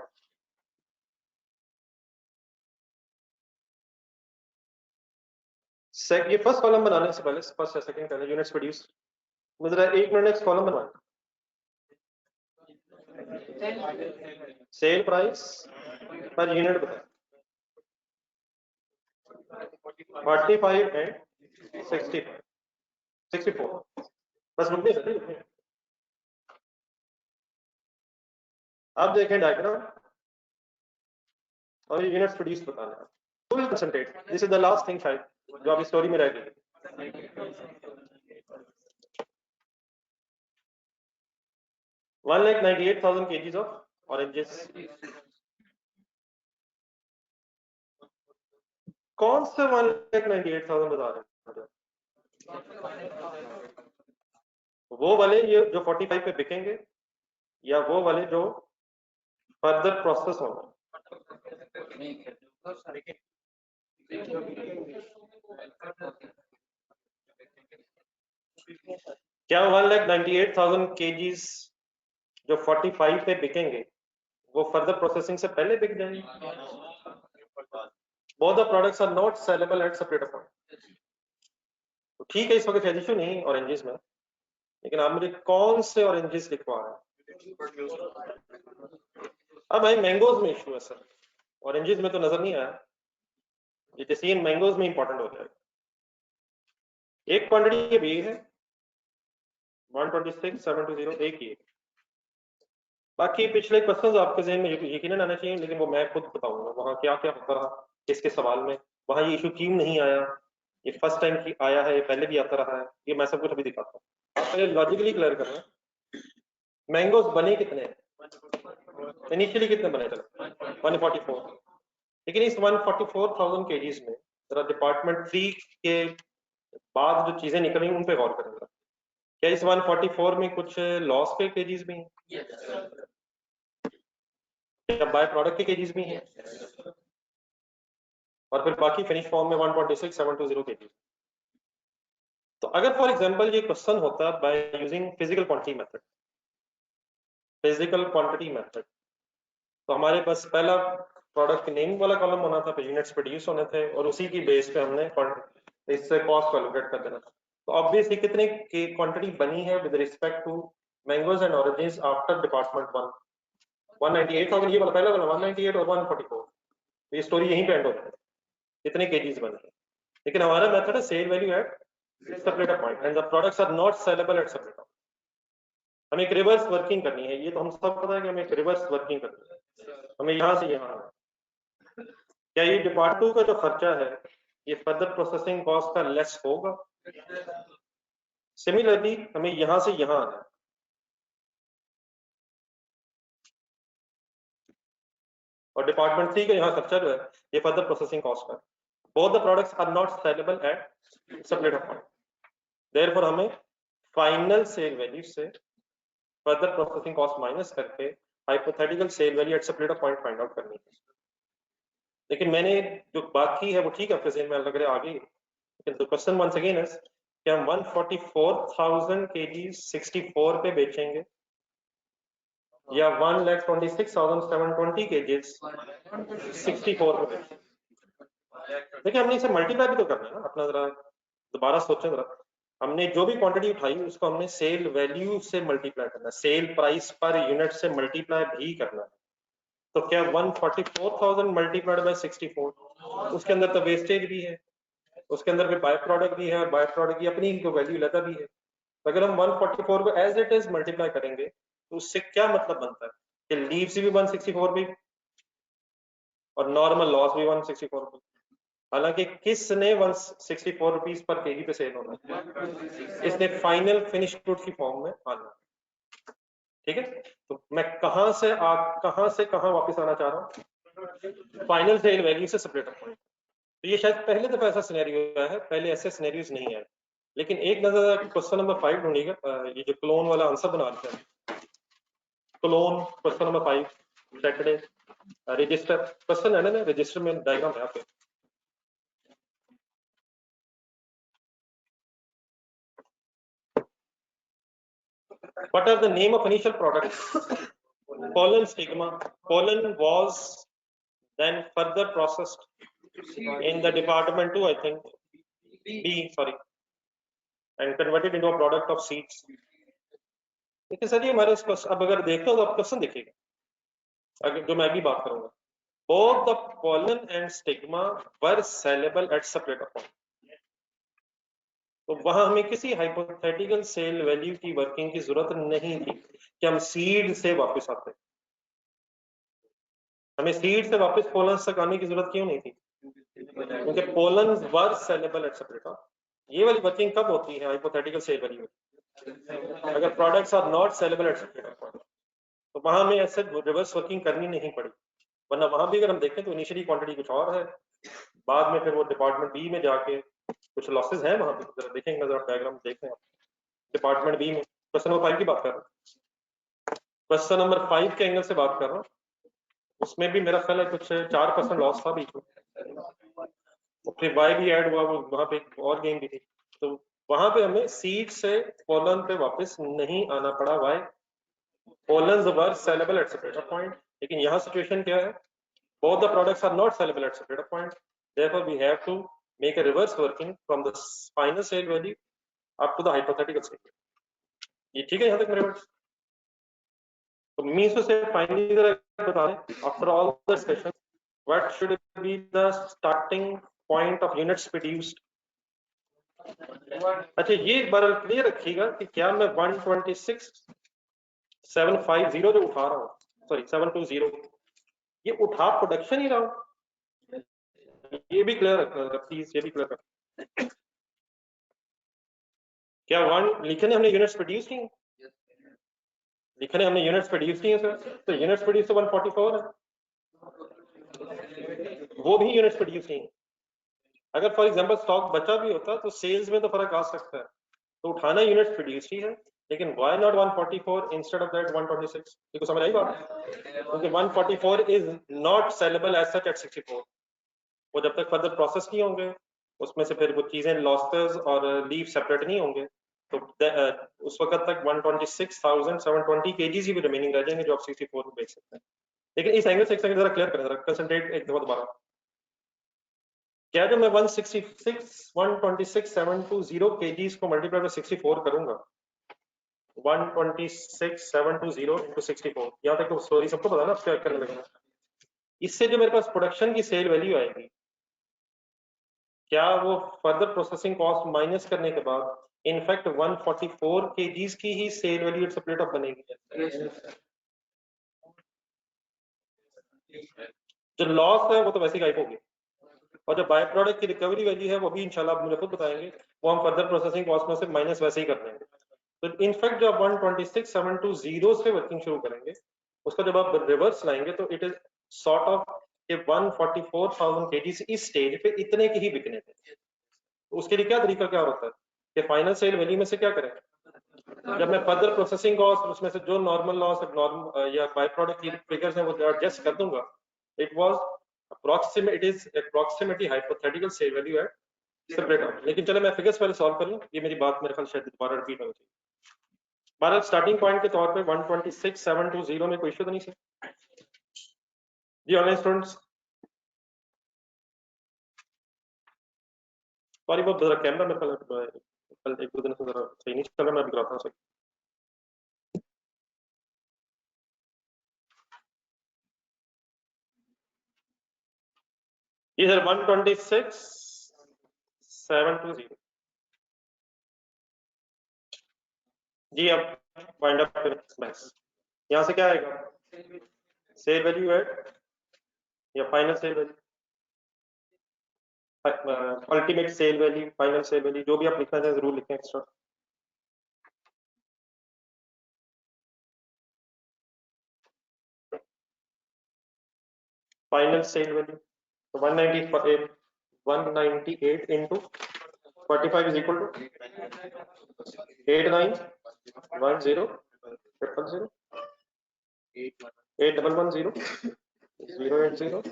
ये फर्स्ट कॉलम बनाने से पहले, फर्स्ट या सेकंड पहले यूनिट्स प्रोड्यूस मुझे 1 मिनट नेक्स्ट कॉलम बनवाना। सेल प्राइस पर यूनिट बता 45 एंड 65 64। बस रुकने से आप देखें डायग्राम और यूनिट्स प्रोड्यूस बताना है। Full concentrate, this is the last thing शायद जो आप स्टोरी में रह गई। 1,98,000 kgs of oranges। कौन से 1,98,000 बता रहे हैं? वो वाले ये जो 45 पे बिकेंगे या वो वाले जो फर्दर प्रोसेस होंगे? क्या 1,98,000 kgs जो 45 पे बिकेंगे वो फर्दर प्रोसेसिंग से पहले बिक जाएंगे? Both the products are not saleable at separate account. तो ठीक है, इस वक्त इशू नहीं ऑरेंजेस में, लेकिन आप मुझे कौन से ऑरेंजेस लिखवा रहे हैं? अब भाई मैंगोज में इशू है सर, ऑरेंजेस में तो नजर नहीं आया। ये डिसीजन मैंगोज में इंपॉर्टेंट हो जाएगा। एक क्वांटिटी भी है 126,720 एक ही। बाकी पिछले क्वेश्चंस आपके जहन में यकीनन आना चाहिए, लेकिन वो मैं खुद बताऊंगा वहां क्या क्या होता रहा किसके सवाल में, वहां ये इशू क्यों नहीं आया, ये फर्स्ट टाइम की आया है, ये पहले भी आता रहा है, ये मैं सब कुछ अभी दिखाता हूँ। आप पहले लॉजिकली क्लियर कर रहे हैं मैंगोज बने कितने हैं, इनिशियली कितने बने थे? 144। लेकिन इस 144,000 केजीज में जरा डिपार्टमेंट 3 के बाद जो चीजें निकली उन पे गौर करेंगे। क्या इस 144 में कुछ लॉस के केजीज भी हैं? क्या बाय प्रोडक्ट के केजीज भी हैं? और फिर बाकी फिनिश फॉर्म में 126,720 केजीज। तो अगर फॉर एग्जांपल ये क्वेश्चन होता by using physical quantity method, physical quantity method, तो हमारे पास पहला प्रोडक्ट नेम वाला कॉलम होना था, फिर यूनिट्स प्रोड्यूस होने थे, और उसी की बेस पे हमने इससे कॉस्ट कैलकुलेट कर देना था। तो ऑब्वियसली कितने की क्वांटिटी बनी है with respect to mangoes and oranges after department 1, 198,000 ये वाला पहला वाला 198 और 144, तो ये स्टोरी यहीं पे एंड होती है, कितने केजीज बन रहे हैं। लेकिन हमारा मेथड है sale value at separator point and the products are not saleable at separator. हमें एक रिवर्स वर्किंग करनी है, ये तो हम सब पता है कि हमें एक रिवर्स वर्किंग करनी है, हमें यहाँ से यहाँ। क्या ये डिपार्ट 2 का जो खर्चा है ये फर्दर प्रोसेसिंग कॉस्ट का लेस होगा? सिमिलरली हमें यहाँ से यहाँ आना है, और डिपार्टमेंट 3 का यहाँ खर्चा जो है ये फर्दर प्रोसेसिंग कॉस्ट का। Both the products are not saleable at separator point, therefore हमें फाइनल सेल वैल्यू से फर्दर प्रोसेसिंग कॉस्ट माइनस करके hypothetical sale value at separator point find out करनी है। लेकिन मैंने जो बात की है वो ठीक है, आपके ज़हन में लग रहा है आ गई, लेकिन the question once again is कि हम 144,000 केजी 64 पे बेचेंगे या 1,26,720 केजीज 64 पे बेचेंगे। देखिए हमने इसे मल्टीप्लाई भी तो करना है ना, अपना जरा दोबारा सोचें जरा। हमने जो भी क्वांटिटी उठाई उसको हमने सेल वैल्यू से मल्टीप्लाई करना है, सेल प्राइस पर यूनिट से मल्टीप्लाई भी करना है। तो क्या 144,000 मल्टीप्लाइड बाय 64, उसके अंदर तो वेस्टेज भी है, उसके अंदर फिर बाय प्रोडक्ट भी है, बाय प्रोडक्ट की अपनी इनको वैल्यू लगा भी है। तो अगर हम 144 को एज इट इज मल्टीप्लाई करेंगे तो उससे क्या मतलब बनता है कि लीव्स भी 164 भी और नॉर्मल लॉस भी 164 भी। हालांकि किसने 164 रुपीज पर केजी पे सेल होना है, इसने फाइनल फिनिश गुड की फॉर्म में आना। ठीक है, तो मैं कहां से कहां वापस आना चाह रहा हूँ, फाइनल सेल वैल्यू से सेपरेटर पॉइंट। तो ये शायद पहले दफा ऐसा सिनेरियो है, पहले ऐसे सिनेरियोज नहीं आए। लेकिन एक नजर क्वेश्चन नंबर 5 ढूंढिएगा, ये जो क्लोन वाला आंसर बना लेते हैं, clone question number 5 Saturday register question है ना, रजिस्टर में डायग्राम है आपके। What are the name of initial products? Pollen stigma. Pollen was then further processed in the department 2, I think, B, sorry, and converted into a product of seeds. देखिए सर ये हमारे अब अगर देखो तो आप क्वेश्चन देखिएगा, अगर जो मैं अभी बात करूंगा, both the pollen and stigma were sellable at separate point. तो वहां हमें किसी हाइपोथेटिकल सेल वैल्यू की वर्किंग की जरूरत नहीं थी कि हम सीड से वापस आते। हमें सीड से वापस पोलन तक आने की जरूरत क्यों नहीं थी, क्योंकि पोलन वर सेलेबल एट सेपरेटर। ये वाली वर्किंग कब होती है हाइपोथेटिकल सेल वैल्यू, अगर products are not saleable at separator, तो वहां हमें ऐसे रिवर्स वर्किंग करनी नहीं पड़ी। वरना वहां भी अगर हम देखें तो इनिशियली क्वांटिटी कुछ और है, बाद में फिर वो डिपार्टमेंट बी में जाके कुछ लॉसेस हैं वहां पे, जरा देखेंगे, जरा डायग्राम देखें आप। डिपार्टमेंट बी में क्वेश्चन नंबर 5 की बात कर रहा हूँ, क्वेश्चन नंबर 5 के एंगल से बात कर रहा हूँ। उसमें भी मेरा ख्याल है कुछ 4% लॉस था बीच में, फिर वाई भी ऐड हुआ, वो वहां पे और गेम भी थी। तो वहां पे हमें सीड से पोलन पे वापस नहीं आना पड़ा, Y pollens were saleable at separator point. लेकिन यहाँ सिचुएशन क्या है, both the products are not sellable at separator point, therefore we have to make a reverse working from the final sale value up to the hypothetical sale value. ये ठीक है यहाँ तक मेरे वर्ड्स? तो मींस से फाइनली बता दें, after all the discussion what should be the starting point of units produced. अच्छा ये एक बार क्लियर रखिएगा कि क्या मैं 126,750 जो उठा रहा हूँ, सॉरी 720, ये उठा प्रोडक्शन ही रहा हूँ, ये भी क्लियर रखना प्लीज, ये भी क्लियर रखना। क्या वन लिखने हमने यूनिट्स प्रोड्यूस की, लिखने हमने यूनिट्स प्रोड्यूस की है सर, तो यूनिट्स प्रोड्यूस तो 144 है, वो भी यूनिट्स प्रोड्यूस की। अगर फॉर एग्जांपल स्टॉक बचा भी होता तो सेल्स में तो फर्क आ सकता है, तो उठाना यूनिट्स प्रोड्यूस ही है, लेकिन why not 144 instead of that 126? देखो समझ आई बात, क्योंकि 144 is not saleable as such at 64, वो जब तक फर्दर प्रोसेस नहीं होंगे उसमें से फिर वो चीजें लॉसेस और लीव सेपरेट नहीं होंगे, तो उस वक्त तक 126,720 केजीज ही भी रिमेनिंग रह जाएंगे जो आप 64 में बेच सकते हैं। लेकिन इस एंगल से एक सेकंड जरा क्लियर करें, जरा कंसंट्रेट एक दफा दोबारा। क्या जब मैं 126,720 kgs को मल्टीप्लाई बाय 64 करूंगा, 126,720 into 64, यहाँ तक तो स्टोरी सबको पता ना क्या करने लगा। इससे जो मेरे पास प्रोडक्शन की सेल वैल्यू आएगी, क्या वो फर्दर प्रोसेसिंग कॉस्ट माइनस करने के बाद इनफैक्ट 144 kgs की ही सेल वैल्यू सेपरेट ऑफ बनेगी? जो लॉस है वो तो वैसे ही गायब होगी, और जो बाय प्रोडक्ट की रिकवरी वैल्यू है वो भी इंशाल्लाह आप मुझे खुद बताएंगे, वो हम फर्दर प्रोसेसिंग कॉस्ट में से माइनस वैसे ही कर देंगे। तो इनफैक्ट जो आप 126,720 से वर्किंग शुरू करेंगे, उसका जब आप रिवर्स लाएंगे तो इट इज सॉर्ट ऑफ कि 144,000 kgs इस स्टेज पे इतने के ही बिकने थे। तो उसके लिए क्या तरीका क्या होता है कि फाइनल सेल वैल्यू में से क्या करें, जब मैं फर्दर प्रोसेसिंग कॉस्ट उसमें से जो नॉर्मल लॉस नॉर्मल या बाय प्रोडक्ट की फिगर्स हैं वो एडजस्ट कर दूंगा। It was it is approximately hypothetical sale value at separate off. लेकिन चलो मैं फिगर्स पहले सॉल्व कर लूं, ये मेरी बात मेरे ख्याल शायद दोबारा रिपीट होनी चाहिए। हमारा स्टार्टिंग पॉइंट के तौर पे 126,720 में कोई इशू तो नहीं सर जी? ऑनलाइन स्टूडेंट्स सॉरी बहुत जरा कैमरा मेरे कल एक दो दिन से जरा सही नहीं चल रहा, मैं अभी कराता हूँ सही। ये सर 126,720 जी। अब वाइंड अप मैक्स यहाँ से क्या आएगा, सेल वैल्यू एट या final sale value, ultimate sale value, final sale value, जो भी आप लिखना चाहें जरूर लिखें एक्स्ट्रा। फाइनल सेल वैल्यू तो 198 into 45 is equal to 8910 8110 080।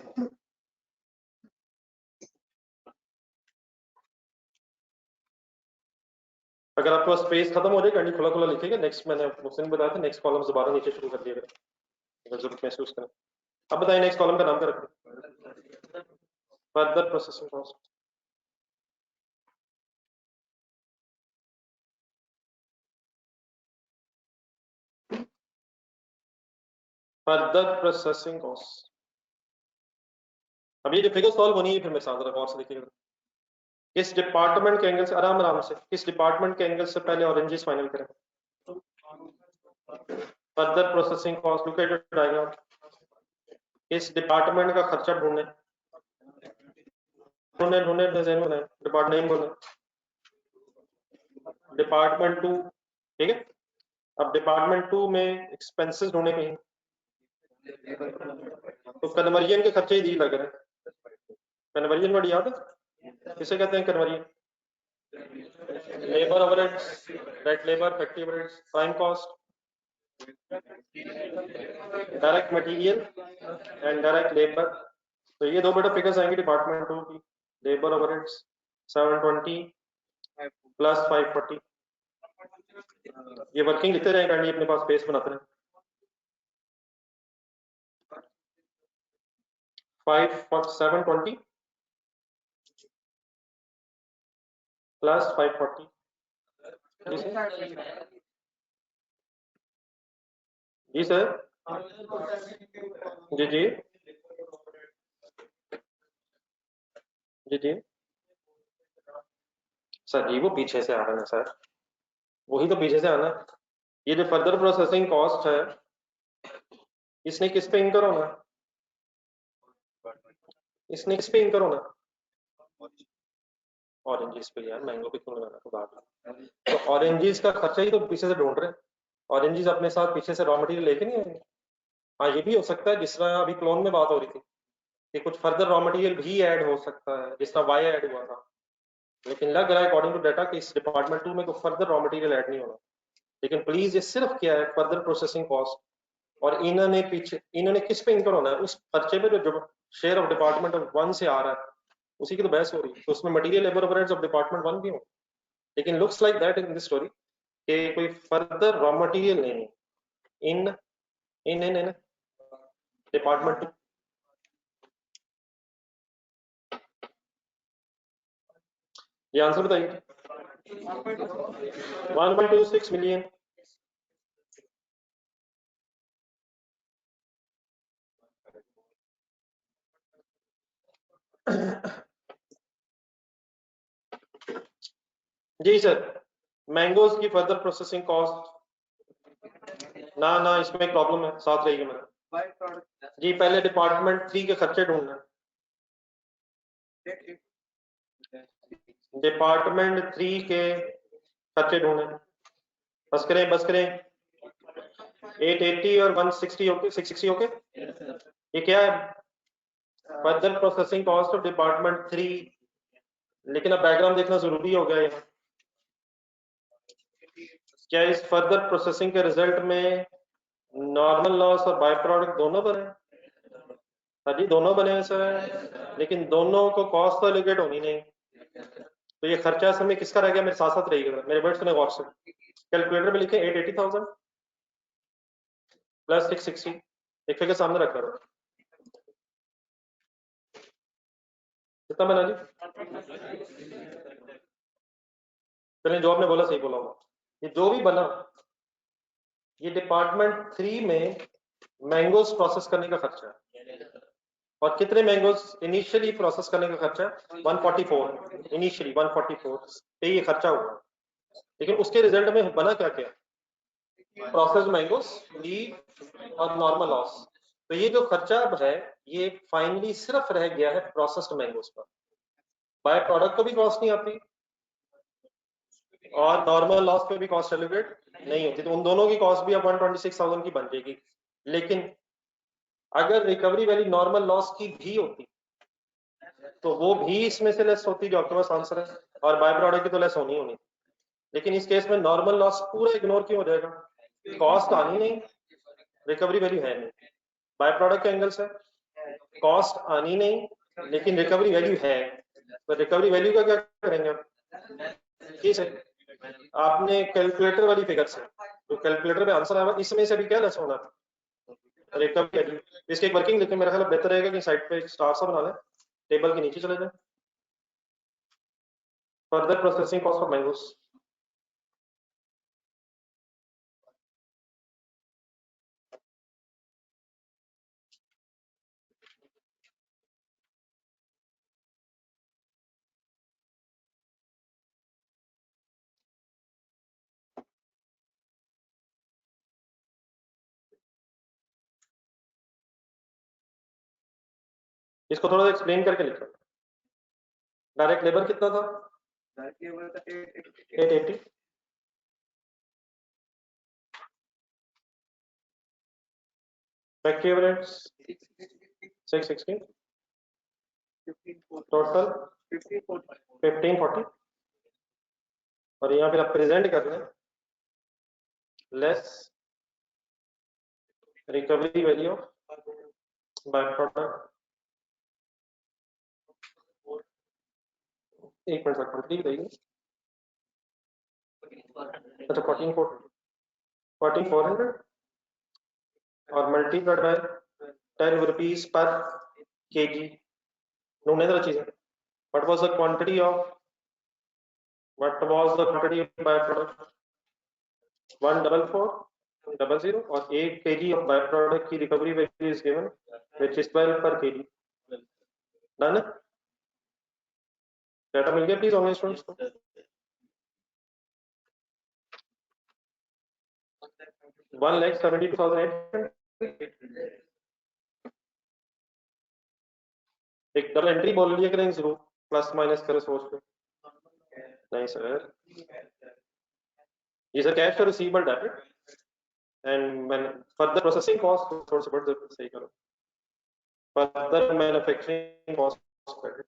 अगर आपके पास स्पेस खत्म हो जाए कंडी खुला खुला लिखिएगा, नेक्स्ट मैंने मुझसे बताया था नेक्स्ट कॉलम दोबारा नीचे शुरू कर दिएगा अगर जरूरत महसूस करें। अब बताइए नेक्स्ट कॉलम का नाम क्या रखें, further processing cost. Further processing cost. अब ये जो फिगर सॉल्व होनी है फिर मेरे साथ गौर से देखिएगा, किस डिपार्टमेंट के एंगल से, आराम आराम से, किस डिपार्टमेंट के एंगल से पहले ऑरेंजेस फाइनल करें। Further processing cost, look at diagram, किस डिपार्टमेंट का खर्चा ढूंढने डिपार्टमेंट नेम बोले, डिपार्टमेंट 2, ठीक है। अब डिपार्टमेंट 2 में एक्सपेंसेस ढूंढने कहीं, तो कन्वर्जन के खर्चे ही दी लग रहे हैं। कन्वर्जन वर्ड याद है, किसे कहते हैं conversion? Labour overheads, direct labour, factory overheads, prime cost, direct material and direct labour. तो ये दो बेटा फिगर्स आएंगे डिपार्टमेंट 2 की, लेबर ओवरहेड्स 720 प्लस 540। ये वर्किंग लिखते रहें काइंडली, अपने पास स्पेस बनाते रहें। 720 प्लस 540 जी सर। जी जी जी जी सर जी, वो पीछे से आ रहा है सर, वही तो पीछे से आना है। ये जो फर्दर प्रोसेसिंग कॉस्ट है इसने किस पे इंकर होना है, इसने किस पे इंकर होना है? ऑरेंजेस पे यार, मैंगो पे क्यों लगाना तो बात। तो ऑरेंजेस का खर्चा ही तो पीछे से ढूंढ रहे हैं, ऑरेंजेस अपने साथ पीछे से रॉ मटेरियल लेके नहीं आएंगे। हाँ ये भी हो सकता है जिस तरह अभी क्लोन में बात हो रही थी कि कुछ फर्दर रॉ मटेरियल भी ऐड हो सकता है जिस तरह वाई ऐड हुआ था, लेकिन लग रहा है अकॉर्डिंग टू डाटा कि इस डिपार्टमेंट 2 में कोई फर्दर रॉ मटेरियल ऐड नहीं होना। लेकिन प्लीज ये सिर्फ क्या है, फर्दर प्रोसेसिंग कॉस्ट, और इन्होंने किस पे इंकर होना है, उस खर्चे पे जो शेयर ऑफ डिपार्टमेंट 1 से आ रहा है उसी की तो बहस हो रही है। तो उसमें material labour overheads of department 1 भी हो, लेकिन looks like that in this story कि कोई फर्दर रॉ मटेरियल नहीं इन इन इन इन डिपार्टमेंट ये आंसर बताइए 1.26 मिलियन। जी सर, मैंगोज की फर्दर प्रोसेसिंग कॉस्ट ना इसमें एक प्रॉब्लम है, साथ रहेगी मेरा जी। पहले डिपार्टमेंट 3 के खर्चे ढूंढना। डिपार्टमेंट 3 के खर्चे ढूंढे। बस करें 880 और 160 ओके 660 ओके। ये क्या है? Further processing cost of department 3। लेकिन अब बैकग्राउंड देखना जरूरी हो गया यहाँ। क्या इस फर्दर प्रोसेसिंग के रिजल्ट में नॉर्मल लॉस और बाय प्रोडक्ट दोनों बने? हाँ जी दोनों बने सर, लेकिन दोनों को कॉस्ट तो एलोकेट होनी नहीं। तो ये खर्चा समय किसका रह गया? मेरे साथ रहेगा, मेरे वर्ड्स सुने गौर से। कैलकुलेटर में लिखे 880,000 प्लस 660। एक फिगर सामने रखा था, कितना बना जी? चलिए जो आपने बोला सही बोला होगा। ये जो भी बना ये डिपार्टमेंट 3 में मैंगोज प्रोसेस करने का खर्चा है। और कितने मैंगोज इनिशियली प्रोसेस करने का खर्चा? 144 इनिशियली 144 पे ये खर्चा हुआ। लेकिन उसके रिजल्ट में बना क्या क्या? प्रोसेस मैंगोज, लीव और नॉर्मल लॉस। तो ये जो खर्चा अब है ये फाइनली सिर्फ रह गया है प्रोसेस्ड मैंगोज पर। बाय प्रोडक्ट को भी कॉस्ट नहीं आती और नॉर्मल लॉस पे भी कॉस्ट एलोकेट नहीं होती, तो उन दोनों की कॉस्ट भी अब 126,000 की बन जाएगी। लेकिन अगर रिकवरी वैल्यू नॉर्मल लॉस की भी होती तो वो भी इसमें से लेस होती, जो आपके पास आंसर है, और बाय प्रोडक्ट की तो लेस होनी होनी। लेकिन इस केस में नॉर्मल लॉस पूरा इग्नोर क्यों हो जाएगा? कॉस्ट आनी नहीं, रिकवरी वैल्यू है नहीं। बाय प्रोडक्ट के एंगल से कॉस्ट आनी नहीं लेकिन रिकवरी वैल्यू है, तो रिकवरी वैल्यू का क्या करेंगे? ठीक है, आपने कैलकुलेटर वाली फिगर से तो कैलकुलेटर पे आंसर आया, इसमें से भी क्या लेस होना? Recovery value. इसकी एक वर्किंग लेकिन मेरा ख्याल बेहतर रहेगा कि साइड पे स्टार सा बना लें, टेबल के नीचे चले जाए। Further processing cost of mangoes. इसको थोड़ा सा एक्सप्लेन करके लिखो। डायरेक्ट लेबर कितना था? 880। Factory average 660। टोटल 1540। और यहाँ फिर आप प्रेजेंट कर रहे हैं less recovery value by product. एक मिनट सर कंप्लीट करिए। अच्छा 14,400 और multiplied by 10 rupees per KG. ढूंढने जरा चीजें। What was the quantity of by product? 14400 और 8 kg ऑफ बाय प्रोडक्ट की recovery value is given which is 12 पर केजी। डन है? डाटा मिल गया प्लीज ऑनलाइन स्टूडेंट्स को? वन लैख 72,800। एक डबल एंट्री बोल लिया करें जरूर, प्लस माइनस करें सोच के। नहीं सर, ये सर कैश और receivable debit and further processing cost थोड़ा सा बढ़ सही करो। Further manufacturing cost credit.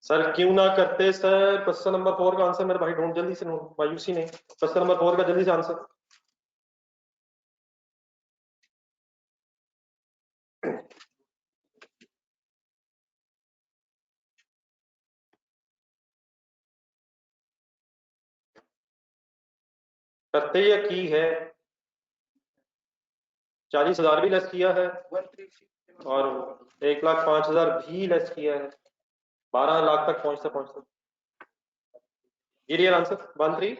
Sir क्यों ना करते सर? क्वेश्चन नंबर 4 का आंसर मेरे भाई ढूंढ जल्दी से, ढूंढ मायूसी नहीं। क्वेश्चन नंबर 4 का जल्दी से आंसर। करते या की है, 40,000 भी लेस किया है और 1,05,000 भी लेस किया है, 12 लाख तक पहुंचते पहुंचते। ये रियल आंसर 13।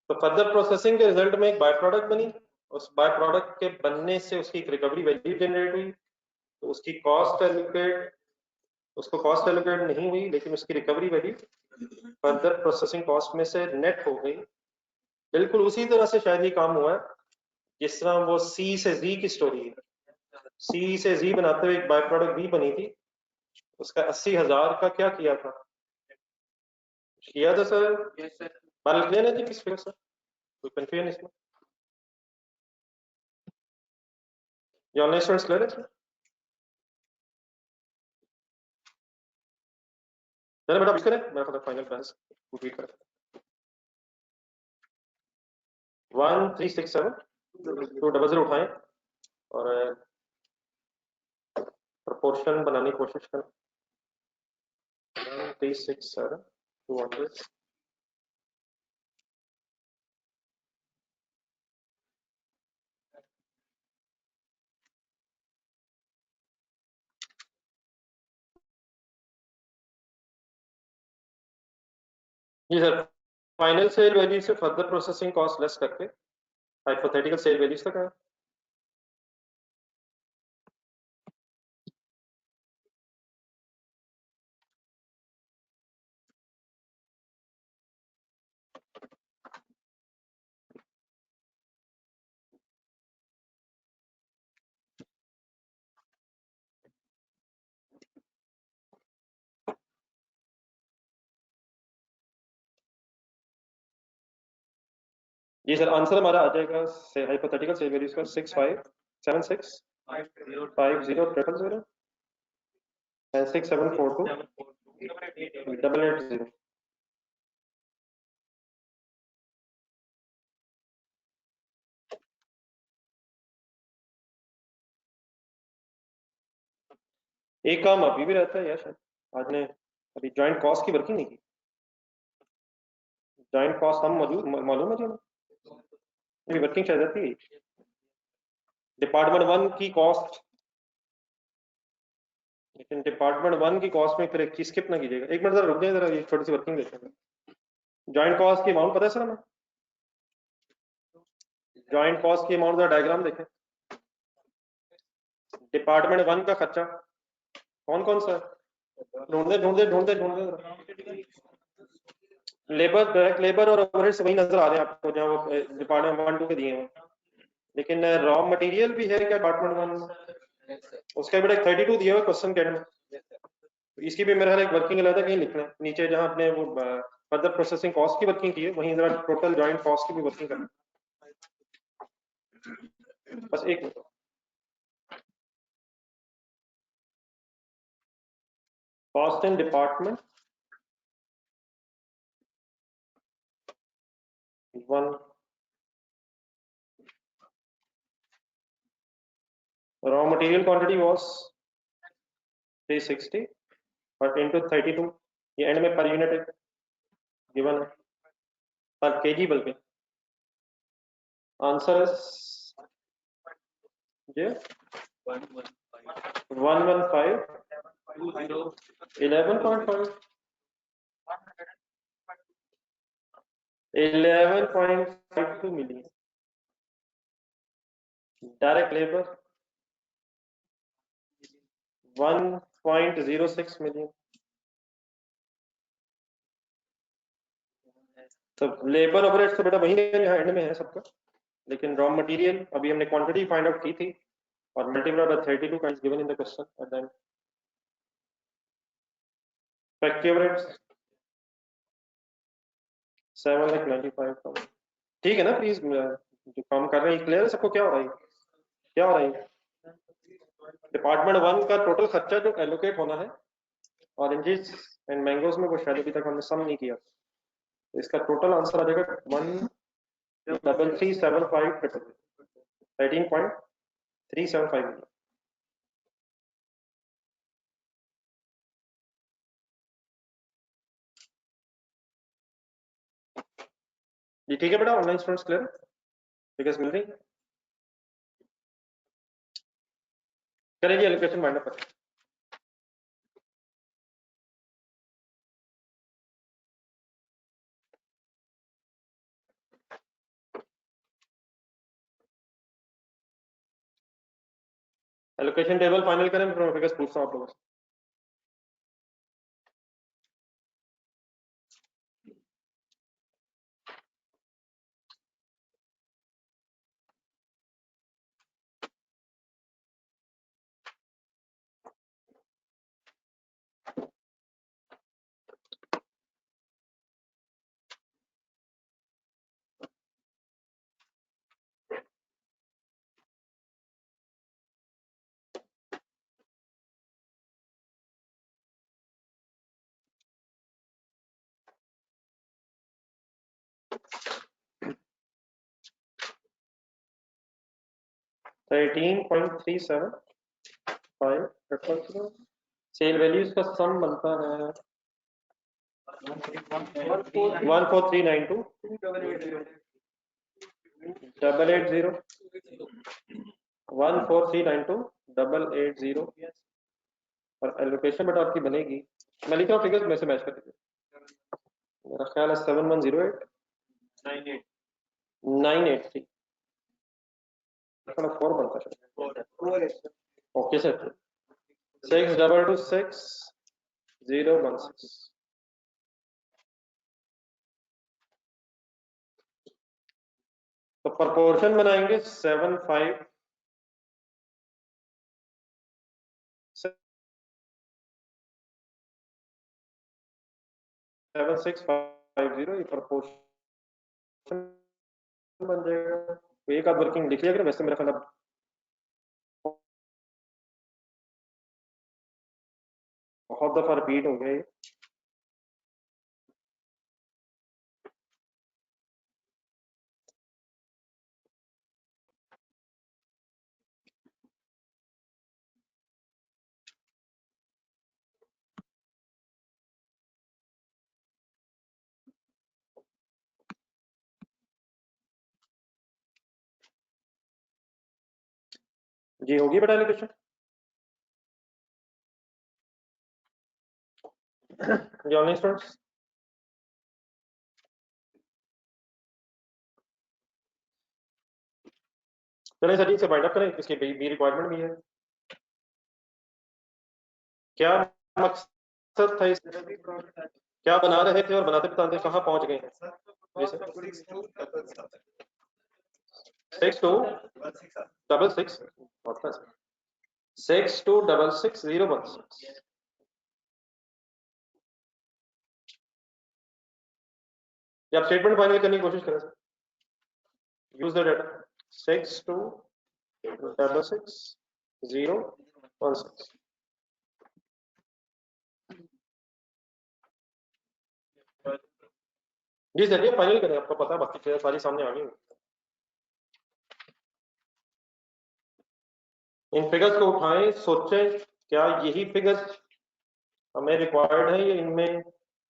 तो फर्दर प्रोसेसिंग के रिजल्ट में एक बाय प्रोडक्ट बनी, उस बाय प्रोडक्ट के बनने से उसकी एक रिकवरी वैल्यू जनरेट हुई, तो उसकी कॉस्ट एलोकेट, उसको कॉस्ट एलोकेट नहीं हुई लेकिन उसकी recovery value further processing cost में से नेट हो गई। बिल्कुल उसी तरह से शायद ये काम हुआ है जिस तरह वो सी से जी की स्टोरी है। सी से जी बनाते हुए एक बाय प्रोडक्ट बी बनी थी, उसका 80,000 का क्या किया था? किया था सर। बाल क्लियर है जी किस फिगर सर? कोई कंफ्यूजन इसमें? ये ऑनलाइन स्टूडेंट्स क्लियर है सर? चलो बेटा करें, मेरा फाइनल बैलेंस रिपीट करें। 1367 200 उठाएं और प्रोपोर्शन बनाने की कोशिश करें। 1367 200। जी सर, फाइनल सेल वैल्यू से फर्दर प्रोसेसिंग कॉस्ट लेस करके हाइपोथेटिकल सेल वैल्यूज तक है। जी सर, आंसर हमारा आ जाएगा हाइपोथेटिकल सेल वैल्यूज का 65765000 एंड 6742 एक काम अभी भी रहता है यार, शायद आज ने अभी जॉइंट कॉस्ट की वर्किंग नहीं की। जॉइंट कॉस्ट हम मौजूद मालूम है जी हमें, वर्किंग शायद रहती है। डिपार्टमेंट वन की कॉस्ट, लेकिन डिपार्टमेंट वन की कॉस्ट में फिर एक चीज स्किप ना कीजिएगा। एक मिनट जरा रुक जाए, जरा ये छोटी सी वर्किंग देखें। जॉइंट कॉस्ट की अमाउंट पता है सर हमें? जॉइंट कॉस्ट की अमाउंट का डायग्राम देखें। डिपार्टमेंट वन का खर्चा कौन कौन सा है? ढूंढ दे। लेबर, डायरेक्ट लेबर और ओवरहेड्स वही नजर आ रहे हैं आपको जहाँ वो डिपार्टमेंट वन टू के दिए हैं, लेकिन रॉ मटेरियल भी है क्या डिपार्टमेंट वन? उसका भी 32 दिया हुआ क्वेश्चन के एंड में। इसकी भी मेरा एक वर्किंग अलग है, कहीं लिखना है नीचे जहाँ अपने वो फर्दर प्रोसेसिंग कॉस्ट की वर्किंग की है, वहीं जरा टोटल जॉइंट कॉस्ट की भी वर्किंग करना है। बस एक minute. Cost in department one, raw material quantity was 360 but into 32, ये एंड में पर यूनिट गिवन है, पर केजी बल्कि। आंसर इज ये 115 11.5 11.52 मिलियन। Direct labour 1.06 million. तो लेबर ओवरहेड्स तो बेटा वही यहाँ एंड में है सबका, लेकिन रॉ मटेरियल अभी हमने क्वांटिटी फाइंड आउट की थी और multiply by 32 kinds given in the question at the end. Factory overheads 7,95,000। ठीक है ना? प्लीज जो काम कर रहे हैं क्लियर है सबको? क्या हो रहा है, क्या हो रहा है? डिपार्टमेंट वन का टोटल खर्चा जो एलोकेट होना है ऑरेंजेस एंड मैंगोज में, वो शायद अभी तक हमने सम नहीं किया, तो इसका टोटल आंसर आ जाएगा 1,3375 13.375। जी ठीक है बेटा, ऑनलाइन स्टूडेंट्स क्लियर, फिगर्स मिल रही, करें जी allocation mind up. Allocation table final करें, फिर मैं फिगर्स पूछता हूँ आप लोगों से। तो 18.375 सेल वैल्यूज का सम बनता है 14392 880 14392 880 और एलोकेशन बेटा आपकी बनेगी, मैं लिख रहा हूँ फिगर्स में से मैच कर दीजिए। मेरा ख्याल है 7108 983 4 बनता है। Okay sir, 6226 016। तो प्रोपोर्शन बनाएंगे 7650, ये प्रोपोर्शन बन जाएगा। तो एक आध वर्किंग लिख लिया करें, वैसे मेरा ख्याल अब बहुत दफा रिपीट हो गए। जी होगी बेटा एलोकेशन। जी ऑनलाइन स्टूडेंट्स, चलिए सर जी से बाइंड अप करें, इसकी भी रिक्वायरमेंट भी है। क्या मकसद था इस, क्या बना रहे थे और बनाते बताते कहाँ पहुंच गए हैं? जी सर, 6266 6266 आप स्टेटमेंट फाइनल करने की कोशिश करें सर। Use the data 6266 016। जी सर, ये फाइनल करें, आपको पता है बाकी चीजें सारी सामने आ गई। इन फिगर्स को उठाएं, सोचें क्या यही फिगर्स हमें रिक्वायर्ड है या इनमें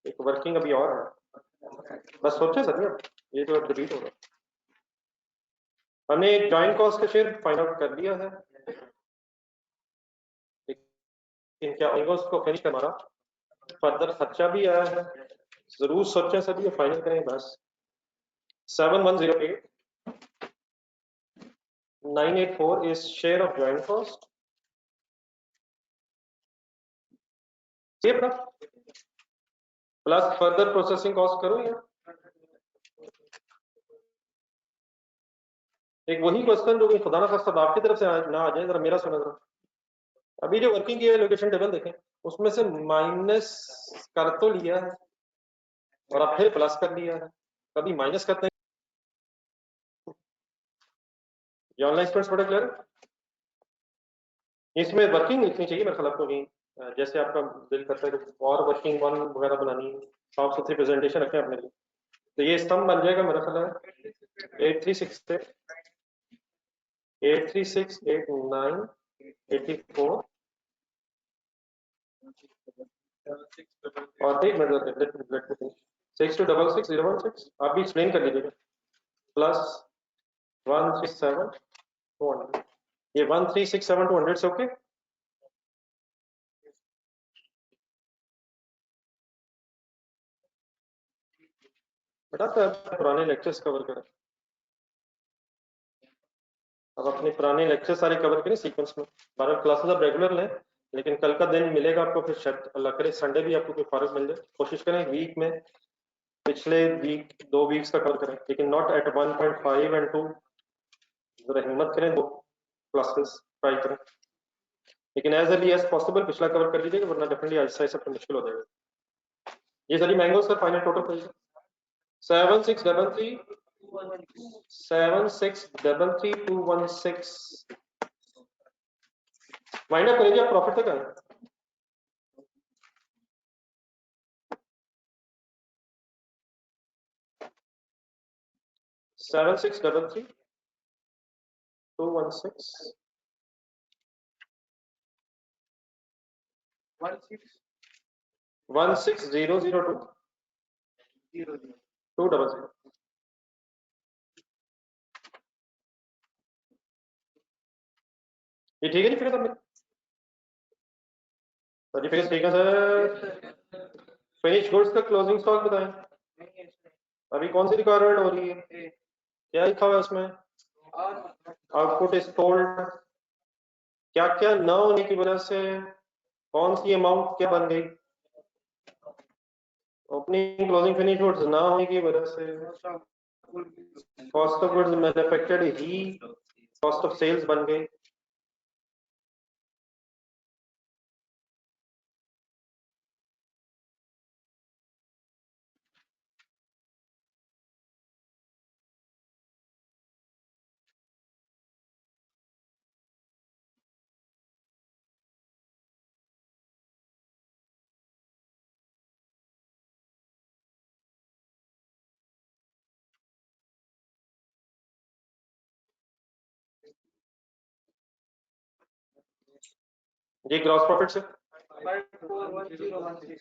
एक वर्किंग अभी और है, बस सोचें सर। ये तो डिलीट होगा। हमने जॉइंट कॉस्ट का शेयर फाइंड आउट कर लिया है, लेकिन क्या इनकॉस्ट को फिनिश करना, फर्दर खर्चा भी आया है, जरूर सोचें सर, ये फाइनल करें बस। 7108 984 is share of joint cost, plus further processing cost करो या एक वही क्वेश्चन जो कि खुदा ना खास्ता आपकी तरफ से ना आ जाए, जरा मेरा सुना जरा। अभी जो वर्किंग की लोकेशन टेबल देखें, उसमें से माइनस कर तो लिया है और अब फिर प्लस कर लिया है, कभी माइनस करते हैं। ऑनलाइन स्टूडेंट्स बड़ा क्लियर, इसमें वर्किंग लिखनी चाहिए मेरे ख्याल आपको भी, जैसे आपका दिल करता है कि और वर्किंग वन वगैरह बनानी है, साफ सुथरी प्रेजेंटेशन रखें अपने लिए। तो ये स्तंभ बन जाएगा मेरा ख्याल है 836 से 836 89 84 और एक मिनट 6266 016। आप भी एक्सप्लेन कर लीजिएगा। प्लस 137,200, ये 136,7,200 से ओके। बेटा तो पुराने लेक्चर्स कवर करें, अब अपने पुराने लेक्चर सारे कवर करें सीक्वेंस में। 12 क्लासेस अब रेगुलर लें, लेकिन कल का दिन मिलेगा आपको, फिर शायद अल्लाह करे संडे भी आपको कोई फर्क मिल जाए। कोशिश करें वीक में पिछले वीक 2 वीक्स का कवर करें, लेकिन नॉट एट 1.5 एंड 2, जरा हिम्मत करें, 2 क्लासेस ट्राई करें, लेकिन एज अर्ली एज पॉसिबल पिछला कवर कर लीजिएगा, वरना डेफिनेटली ऐसा ऐसा फिर मुश्किल हो जाएगा। ये सारी मैंगोज का final total price 7633 wind up करेंगे, आप प्रॉफिट तक आए। Seven six double three 216 16002 200। ये ठीक है जी, फिर सबने जी फिर ठीक है सर। फिनिश गुड्स का क्लोजिंग स्टॉक बताएं, अभी कौन सी रिक्वायरमेंट हो रही है, क्या लिखा हुआ है उसमें, आउटपुट इज टोल्ड, क्या क्या न होने की वजह से कौन सी अमाउंट क्या बन गई, ओपनिंग क्लोजिंग फिनिश गुड्स ना होने की वजह से कॉस्ट ऑफ गुड्स मैन्युफैक्चर्ड ही कॉस्ट ऑफ सेल्स बन गई। ये ग्रॉस प्रॉफिट से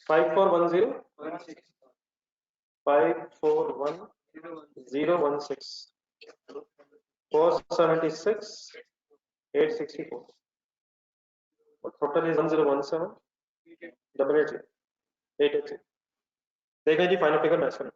5410 541016 476 864 और टोटल इज 1017 883 883। देखें जी फाइनल फिगर मैच करें।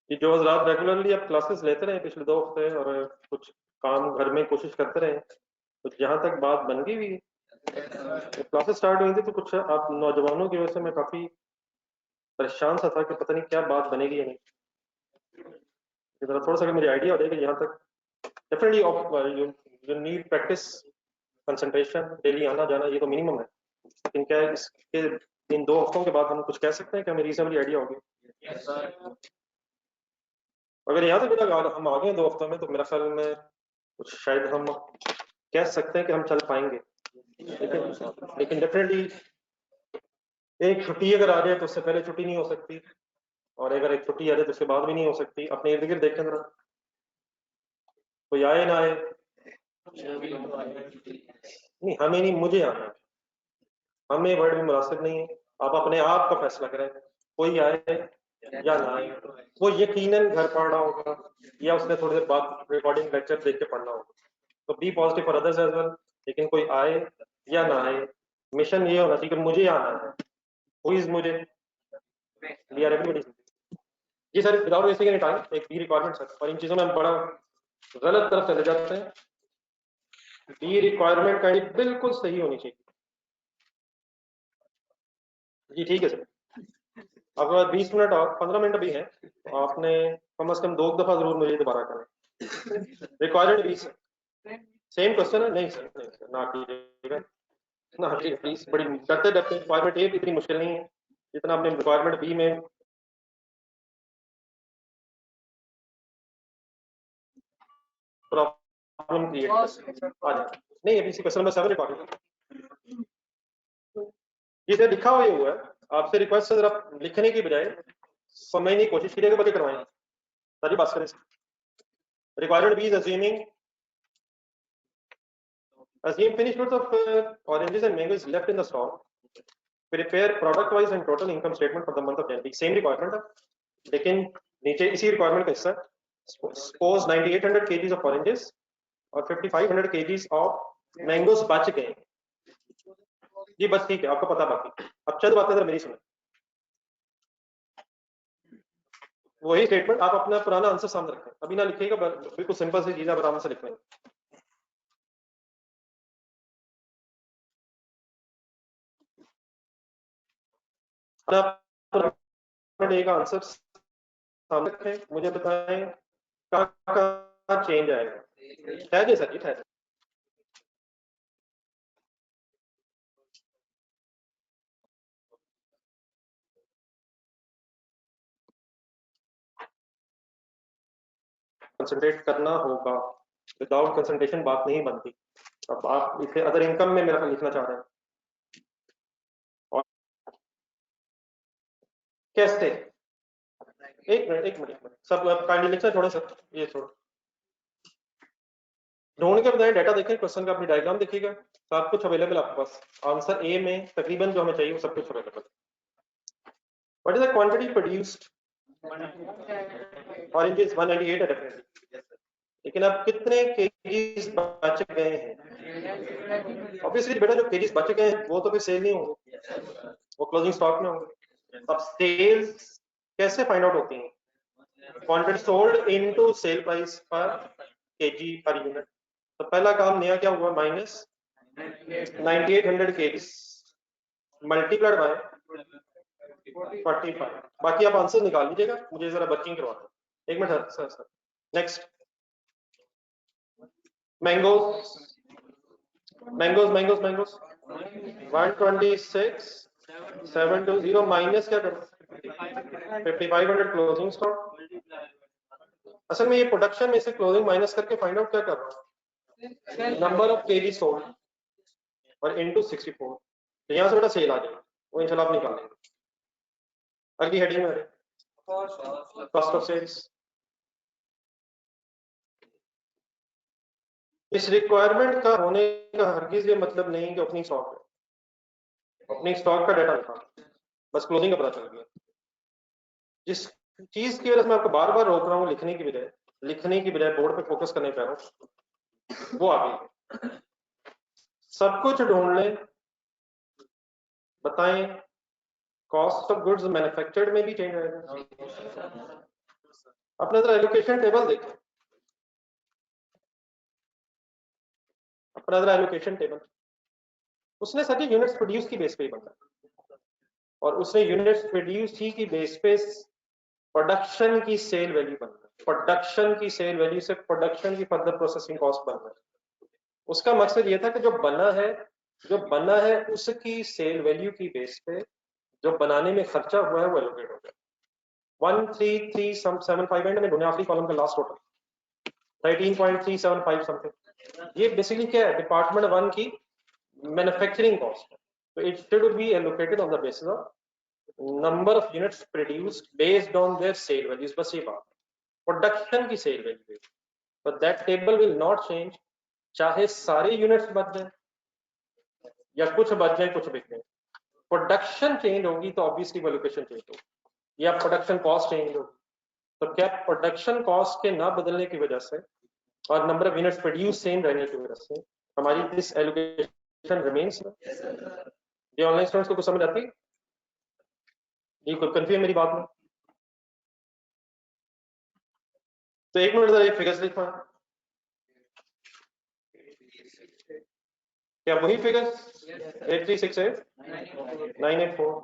कि जो हजरात रेगुलरली आप क्लासेस लेते रहे पिछले 2 हफ्ते और कुछ काम घर में कोशिश करते रहे, तो जहां तक बात बन गई हुई क्लासेस स्टार्ट हुई थी, तो कुछ आप नौजवानों की वजह से मैं काफी परेशान सा था कि पता नहीं क्या बात बनेगी या नहीं। थोड़ा सा मुझे आइडिया हो जाए कि यहाँ तक definitely you need practice, concentration, daily आना जाना, ये तो मिनिमम है, लेकिन क्या है इसके इन 2 हफ्तों के बाद हम कुछ कह सकते हैं कि हमें रीजनेबली आइडिया होगी। अगर यहाँ तक हम आ गए 2 हफ्तों में, तो मेरा ख्याल में कुछ शायद हम कह सकते हैं कि हम चल पाएंगे, लेकिन डेफिनेटली एक छुट्टी अगर आ जाए तो उससे पहले छुट्टी नहीं हो सकती, और अगर एक छुट्टी आ जाए तो उसके बाद भी नहीं हो सकती। अपने इर्द गिर्द देखें जरा, कोई आए ना आए, नहीं हमें नहीं, मुझे आना है, हमें वर्ड में मुनासिब नहीं है, आप अपने आप का फैसला करें, कोई आए या ना आए। वो यकीनन घर पढ़ रहा होगा या उसने थोड़ी देर बाद रिकॉर्डिंग लेक्चर देख के पढ़ना होगा, तो be positive for others as well, लेकिन कोई आए या ना आए, मिशन ये होना चाहिए कि मुझे आना है। हु इज मुझे, वी आर एवरीबॉडी। जी sir, without wasting any time, एक बी रिक्वायरमेंट सर, और इन चीजों में हम बड़ा गलत तरफ चले जाते हैं। बी रिक्वायरमेंट का बिल्कुल सही होनी चाहिए। जी ठीक है सर, अब 20 मिनट और 15 मिनट भी हैं, आपने कम से कम 2 दफा जरूर मुझे दोबारा करें। Requirement B sir, same question है, नहीं सर, नहीं सर, ना कीजिएगा, ना कीजिए प्लीज, बड़ी डरते डरते। रिक्वायरमेंट ए इतनी मुश्किल नहीं है जितना आपने रिक्वायरमेंट बी में प्रॉब्लम क्रिएट कर आ जाए। नहीं, अभी इसी क्वेश्चन नंबर 7 रिकॉर्डिंग जिसे लिखा हुआ है आपसे रिक्वेस्ट है जरा लिखने की बजाय समझने की कोशिश कीजिएगा, बच्चे करवाएं सारी बात करें। Requirement B is assume finished goods of oranges and mangoes left in the store. Prepare product wise and total income statement for the month of January. Same requirement है, लेकिन नीचे इसी रिक्वायरमेंट का हिस्सा suppose 9800 kgs of oranges और 5500 kgs of mangoes बच गए जी, बस ठीक है, आपको पता बाकी। अब चंद बातें जरा मेरी सुनो। वही स्टेटमेंट आप अपना पुराना आंसर सामने रखें, अभी ना लिखिएगा, बिल्कुल सिंपल सी चीज आप आराम से लिख लेंगे। एक आंसर सामने रखें, मुझे बताएं कहाँ चेंज आएगा। ठहरिए सर जी, ठहरिए। कंसंट्रेट करना होगा, विदाउट कंसंट्रेशन बात नहीं बनती। अब आप इसे अदर इनकम में मेरा लिखना चाह रहे हैं और कैसे? एक मिनट सब काइंडली लिखना, थोड़ा सा ये थोड़ा ढूंढ के बताएं, डाटा देखें, क्वेश्चन का अपनी डायग्राम देखिएगा, सब कुछ अवेलेबल आपके पास। आंसर ए में तकरीबन जो हमें चाहिए वो सब कुछ available. What is the quantity produced? Oranges 198 है डेफिनेटली, लेकिन अब कितने केजीज बच गए हैं? ऑब्वियसली बेटा जो केजीज बच गए हैं वो तो फिर सेल नहीं होंगे, वो क्लोजिंग स्टॉक में होंगे। अब सेल्स कैसे फाइंड आउट होती हैं? Quantity sold into sale price पर केजी पर यूनिट। तो पहला काम नया क्या हुआ, माइनस 9800 केजीज मल्टीप्लाइड बाय 45। बाकी आप आंसर निकाल लीजिएगा, मुझे जरा वर्किंग करवा दो। एक minute sir. Next mangoes 126 720 minus क्या करो 5500 क्लोजिंग स्टॉक। असल में ये प्रोडक्शन में से क्लोजिंग माइनस करके फाइंड आउट क्या कर रहा हूँ, नंबर ऑफ केजी सोल्ड और इनटू 64। तो यहाँ से बेटा सेल आ जाएगा, वो इंशाल्लाह आप निकाल लेंगे। अगली हेडिंग में कॉस्ट ऑफ सेल्स। इस रिक्वायरमेंट का होने का हरगिज ये मतलब नहीं कि ओपनिंग स्टॉक है, ओपनिंग स्टॉक का डाटा लिखा, बस क्लोजिंग का पता चल गया। जिस चीज की वजह से मैं आपको बार बार रोक रहा हूँ लिखने की बजाय बोर्ड पे फोकस करने पे रहा हूँ, वो आ गई। सब कुछ ढूंढ लें, बताएं कॉस्ट ऑफ गुड्स मैन्युफैक्चर्ड में भी चेंज आएगा। अपने जरा एलोकेशन टेबल देखें, अपना जरा एलोकेशन टेबल, उसने सभी यूनिट्स प्रोड्यूस की बेस पे ही बनता है, और उसने यूनिट्स प्रोड्यूस ही की बेस पे प्रोडक्शन की सेल वैल्यू बनना है, प्रोडक्शन की सेल वैल्यू से प्रोडक्शन की फर्दर प्रोसेसिंग कॉस्ट बनना है। उसका मकसद ये था कि जो बना है उसकी सेल वैल्यू की बेस पे जो बनाने में खर्चा हुआ है वो एलोकेट हो गया। 13375 एंड में ढूंढे आखिरी कॉलम का लास्ट टोटल 13.375 समथिंग। ये बेसिकली क्या है, डिपार्टमेंट 1 की मैन्युफैक्चरिंग कॉस्ट। तो it should be allocated on the basis of number of units produced based on their sale values. बस ये बात, प्रोडक्शन की सेल वैल्यू, तो that table will not change, चाहे सारे यूनिट्स बच जाए या कुछ बच जाए कुछ बिक जाए। प्रोडक्शन चेंज होगी तो ऑब्वियसली एलोकेशन चेंज होगी, या प्रोडक्शन कॉस्ट चेंज होगी। तो क्या प्रोडक्शन कॉस्ट के ना बदलने की वजह से और number of units produce same रहने की वजह से हमारी दिस एलोकेशन रिमेन्स। ये ऑनलाइन स्टूडेंट्स को कुछ समझ आती है? ये कोई कंफ्यूजन मेरी बात में? तो एक मिनट जरा फिगर्स लिखवा, क्या वही फिगर्स 8368 984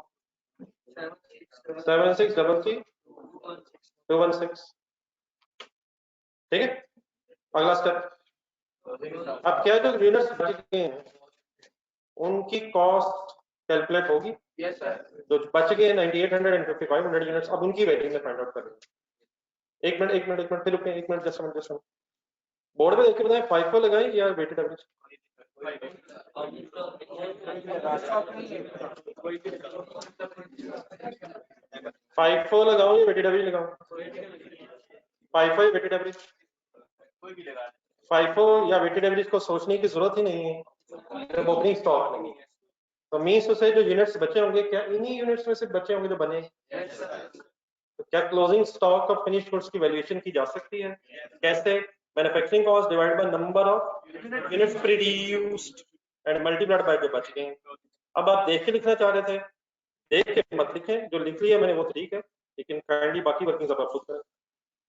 7633 216, ठीक है। अगला स्टेप, अब क्या जो यूनिट्स बच गए हैं उनकी कॉस्ट कैलकुलेट होगी। जो बच गए 9800 एंड 5500 यूनिट्स, अब उनकी वैल्यू में फाइंड आउट करेंगे। एक मिनट फिर रुकें, एक मिनट जस्ट बोर्ड में देख के बताएं, FIFO लगाएं या वेटेड एवरेज? FIFO लगाओ या वेटेड एवरेज लगाओ? FIFO या वेटेड एवरेज? FIFO या वेटेड एवरेज को सोचने की जरूरत ही नहीं है जब ओपनिंग स्टॉक नहीं है। तो मीन्स उसे जो यूनिट्स बचे होंगे, क्या इन्हीं यूनिट्स में से बचे होंगे जो बने? तो क्या closing stock of finished goods की वैल्यूएशन की जा सकती है? कैसे? Manufacturing cost divided by number of units produced and multiplied by जो बच गए। अब आप देख के लिखना चाह रहे थे, देख के मत लिखें, जो लिख लिया मैंने वो ठीक है, लेकिन काइंडली बाकी वर्किंग आप खुद करें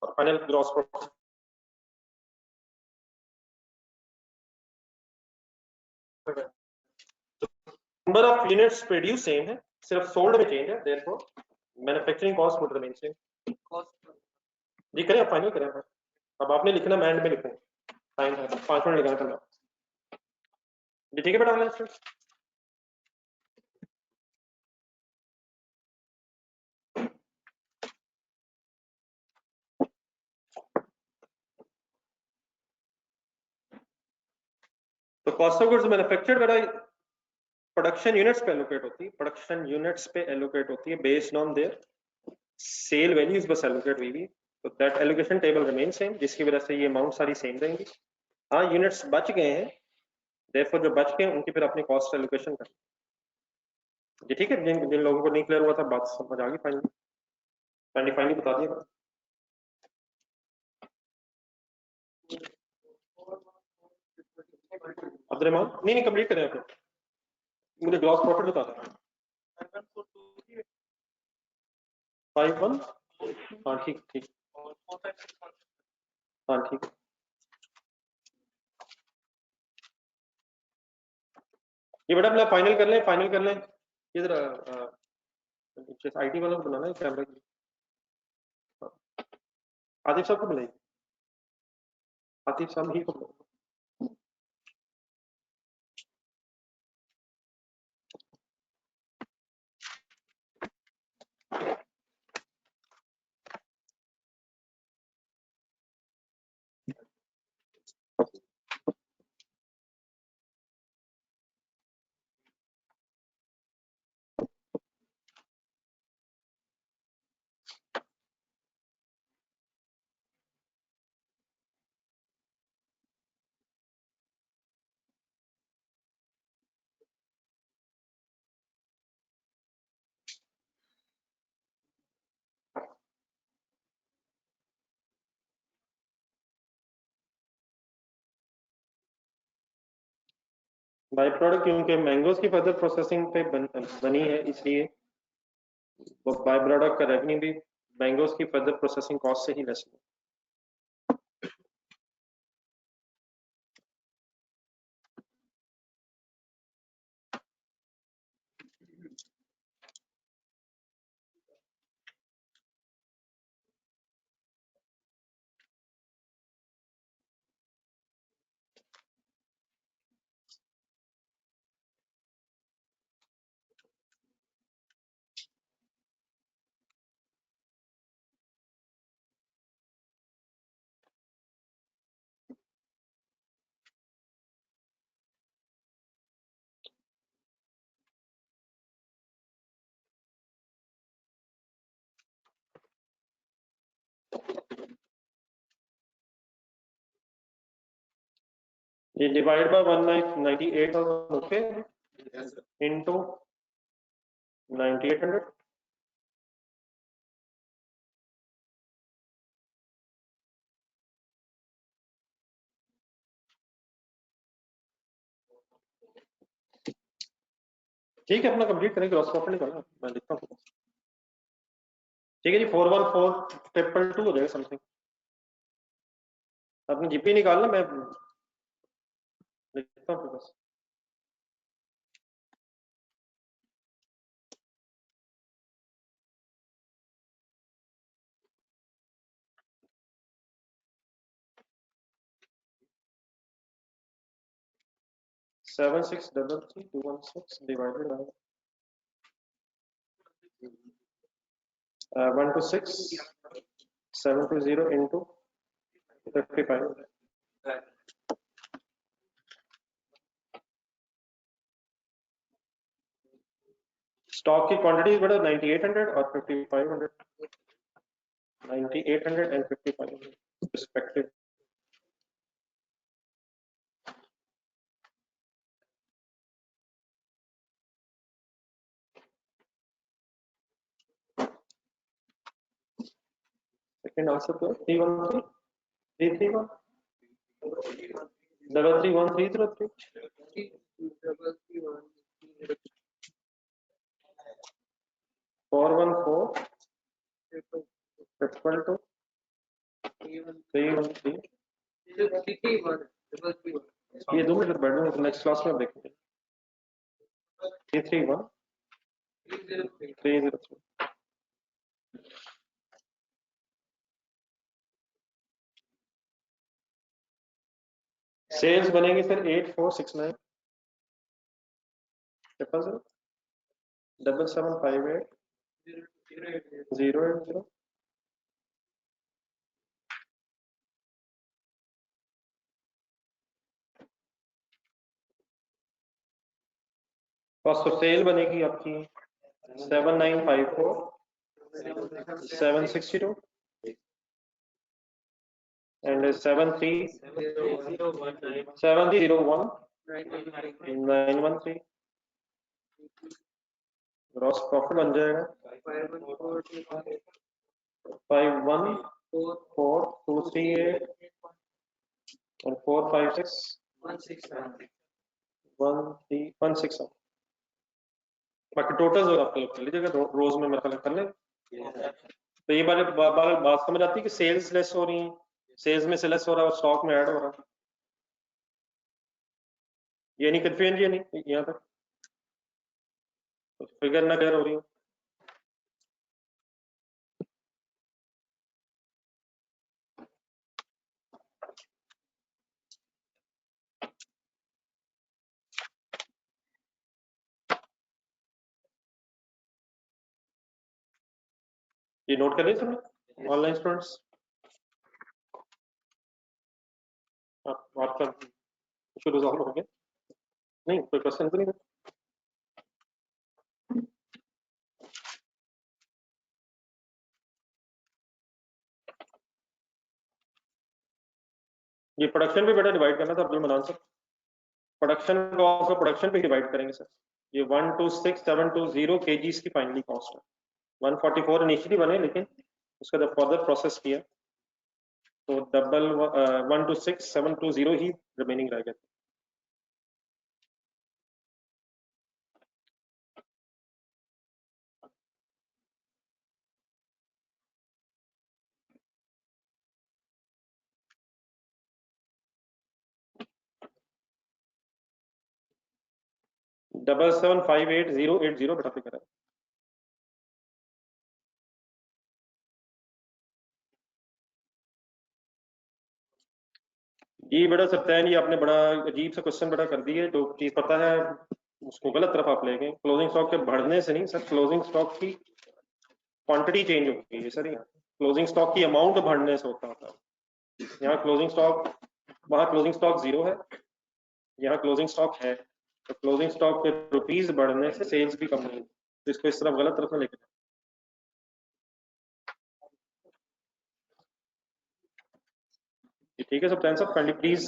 और final gross profit number of units produce same है, सिर्फ सोल्ड में चेंज है, therefore manufacturing cost would remain same. जी करें, आप फाइनल करें। अब आपने लिखना, मैं एंड में लिखूं, टाइम है 5 मिनट लगाना करना जी, ठीक है बेटा। ऑनलाइन स्टूडेंट तो कॉस्ट ऑफ गुड्स मैन्युफैक्चर्ड बेटा प्रोडक्शन यूनिट्स पे एलोकेट होती है, प्रोडक्शन यूनिट्स पे एलोकेट होती है based on their sale values, बस एलोकेट हुई भी, तो that allocation table remain same, जिसकी वजह से ये अमाउंट सारी सेम रहेंगी। हाँ, यूनिट्स बच गए हैं, देयरफॉर जो बच गए हैं उनकी फिर अपनी कॉस्ट एलोकेशन कर जी, ठीक है। जिन जिन लोगों को नहीं क्लियर हुआ था, बात समझ आ गई? फाइनली बता दिया। अब्दुलरहमान नहीं कंप्लीट करें आप, मुझे ग्रॉस प्रॉफिट बता दें। 5-1 हाँ ठीक ठीक, हाँ ठीक। ये बेटा अपना फाइनल कर लें, फाइनल कर लें। इधर आईटी वालों को बुलाना है कैमरा के लिए। आतिफ साहब को बुलाइए, आतिफ साहब ही को बुलाइए। बाई प्रोडक्ट क्योंकि मैंगोज की फर्दर प्रोसेसिंग पे बनी है, इसलिए वो बाई प्रोडक्ट का रेवेन्यू भी मैंगोज की फर्दर प्रोसेसिंग कॉस्ट से ही लेस है। ये डिवाइड बाय 198,000 ओके इनटू 9800, ठीक है। अपना कंप्लीट करें, ग्रॉस प्रॉफिट निकालना, मैं लिखता हूँ। ठीक है जी, 414,222 हो जाएगा समथिंग। अपनी जीपी निकालना, मैं लिखता हूँ बस। Seven six double three two one six divided by 126 720 into 55 stock की क्वांटिटी बड़ा 9800 और 5500, 9800 एंड 5500 रिस्पेक्टिव। सेकंड आंसर तो 313 331 331 414 222 313। ये 2 मिनट बैठ जाओ, नेक्स्ट क्लास में देखेंगे। 331 303। सेल्स बनेगी सर 8469 7758 080 कॉस्ट ऑफ सेल बनेगी आपकी 7954 762 and 73001 913। ग्रॉस प्रॉफिट बन जाएगा 514,238 और 456 13167। बाकी टोटल आप कलेक्ट कर लीजिएगा, रोज में मैं कलेक्ट कर ले। तो ये बात समझ आती है कि सेल्स लेस हो रही है, सेल्स में से लेस हो रहा है और स्टॉक में ऐड हो रहा है। ये नहीं कंफ्यूजन, ये नहीं यहाँ तक तो फिगर ना क्लियर हो रही है। ये नोट कर लिया सबने ऑनलाइन स्टूडेंट्स? आपका इशू रिजॉल्व हो गया? नहीं कोई क्वेश्चन तो नहीं? ये प्रोडक्शन पे बेटा डिवाइड करना था अब्दुल मनान सर। प्रोडक्शन कॉस्ट को प्रोडक्शन पे डिवाइड करेंगे सर। ये 126720 kgs की फाइनली कॉस्ट है। 144 इनिशियली बने, लेकिन उसका जब फर्दर प्रोसेस किया तो 126720 ही रिमेनिंग रह गए। डबल 758,080 बेटा फिगर है। ये बड़ा सत्यान, ये आपने बड़ा अजीब सा क्वेश्चन बड़ा कर दिया, जो चीज पता है उसको गलत तरफ आप ले गए। क्लोजिंग स्टॉक के बढ़ने से नहीं सर, क्लोजिंग स्टॉक की क्वांटिटी चेंज होती है सर। क्लोजिंग स्टॉक की अमाउंट बढ़ने से होता है। यहाँ क्लोजिंग स्टॉक, वहाँ क्लोजिंग स्टॉक 0 है, यहाँ क्लोजिंग स्टॉक है, तो क्लोजिंग स्टॉक के रुपीज बढ़ने से सेल्स भी कम नहीं, तो इसको इस तरफ गलत तरफ में लेकर। ठीक है सब टेंस ऑफ काइंडली प्लीज,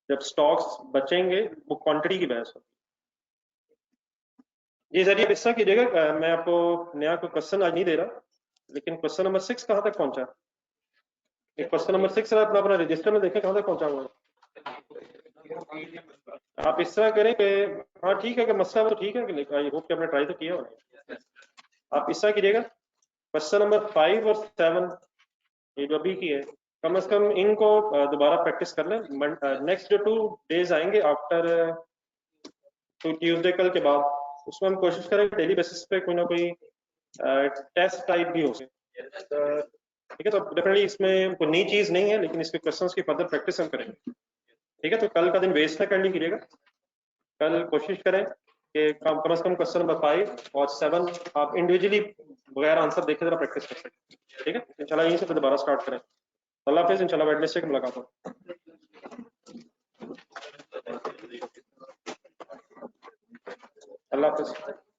जब स्टॉक्स बचेंगे वो क्वांटिटी की बहस होगी। जी सर, ये किस्सा कीजिएगा, मैं आपको नया कोई क्वेश्चन आज नहीं दे रहा, लेकिन क्वेश्चन नंबर 6 कहाँ तक पहुंचा? क्वेश्चन नंबर 6 सर अपना रजिस्टर में देखें कहाँ तक पहुंचा हुआ है। आप इस तरह करें कि हाँ ठीक है कि मसला तो ठीक है कि आई होप कि आपने ट्राई तो किया होगा। आप इस तरह कीजिएगा, क्वेश्चन नंबर 5 और 7 ये जो अभी की है, कम से कम इनको दोबारा प्रैक्टिस कर लें। नेक्स्ट जो 2 डेज आएंगे आफ्टर तो ट्यूसडे कल के बाद, उसमें हम कोशिश करें डेली बेसिस पे कोई ना कोई टेस्ट टाइप भी हो सके। ठीक है, तो डेफिनेटली इसमें कोई नई चीज नहीं है, लेकिन इसके क्वेश्चंस की फर्दर प्रैक्टिस हम करेंगे। ठीक है, तो कल का दिन वेस्ट ना करने कीजिएगा। कल कोशिश करें कि कम से कम क्वेश्चन नंबर 5 और 7 आप इंडिविजुअली बगैर आंसर देखे जरा प्रैक्टिस कर सकते। ठीक है, इंशाल्लाह यहीं से दोबारा स्टार्ट करें। अल्लाह हाफिज़, इंशाल्लाह वेडनेसडे को मुलाकात हो। अल्लाह हाफिज।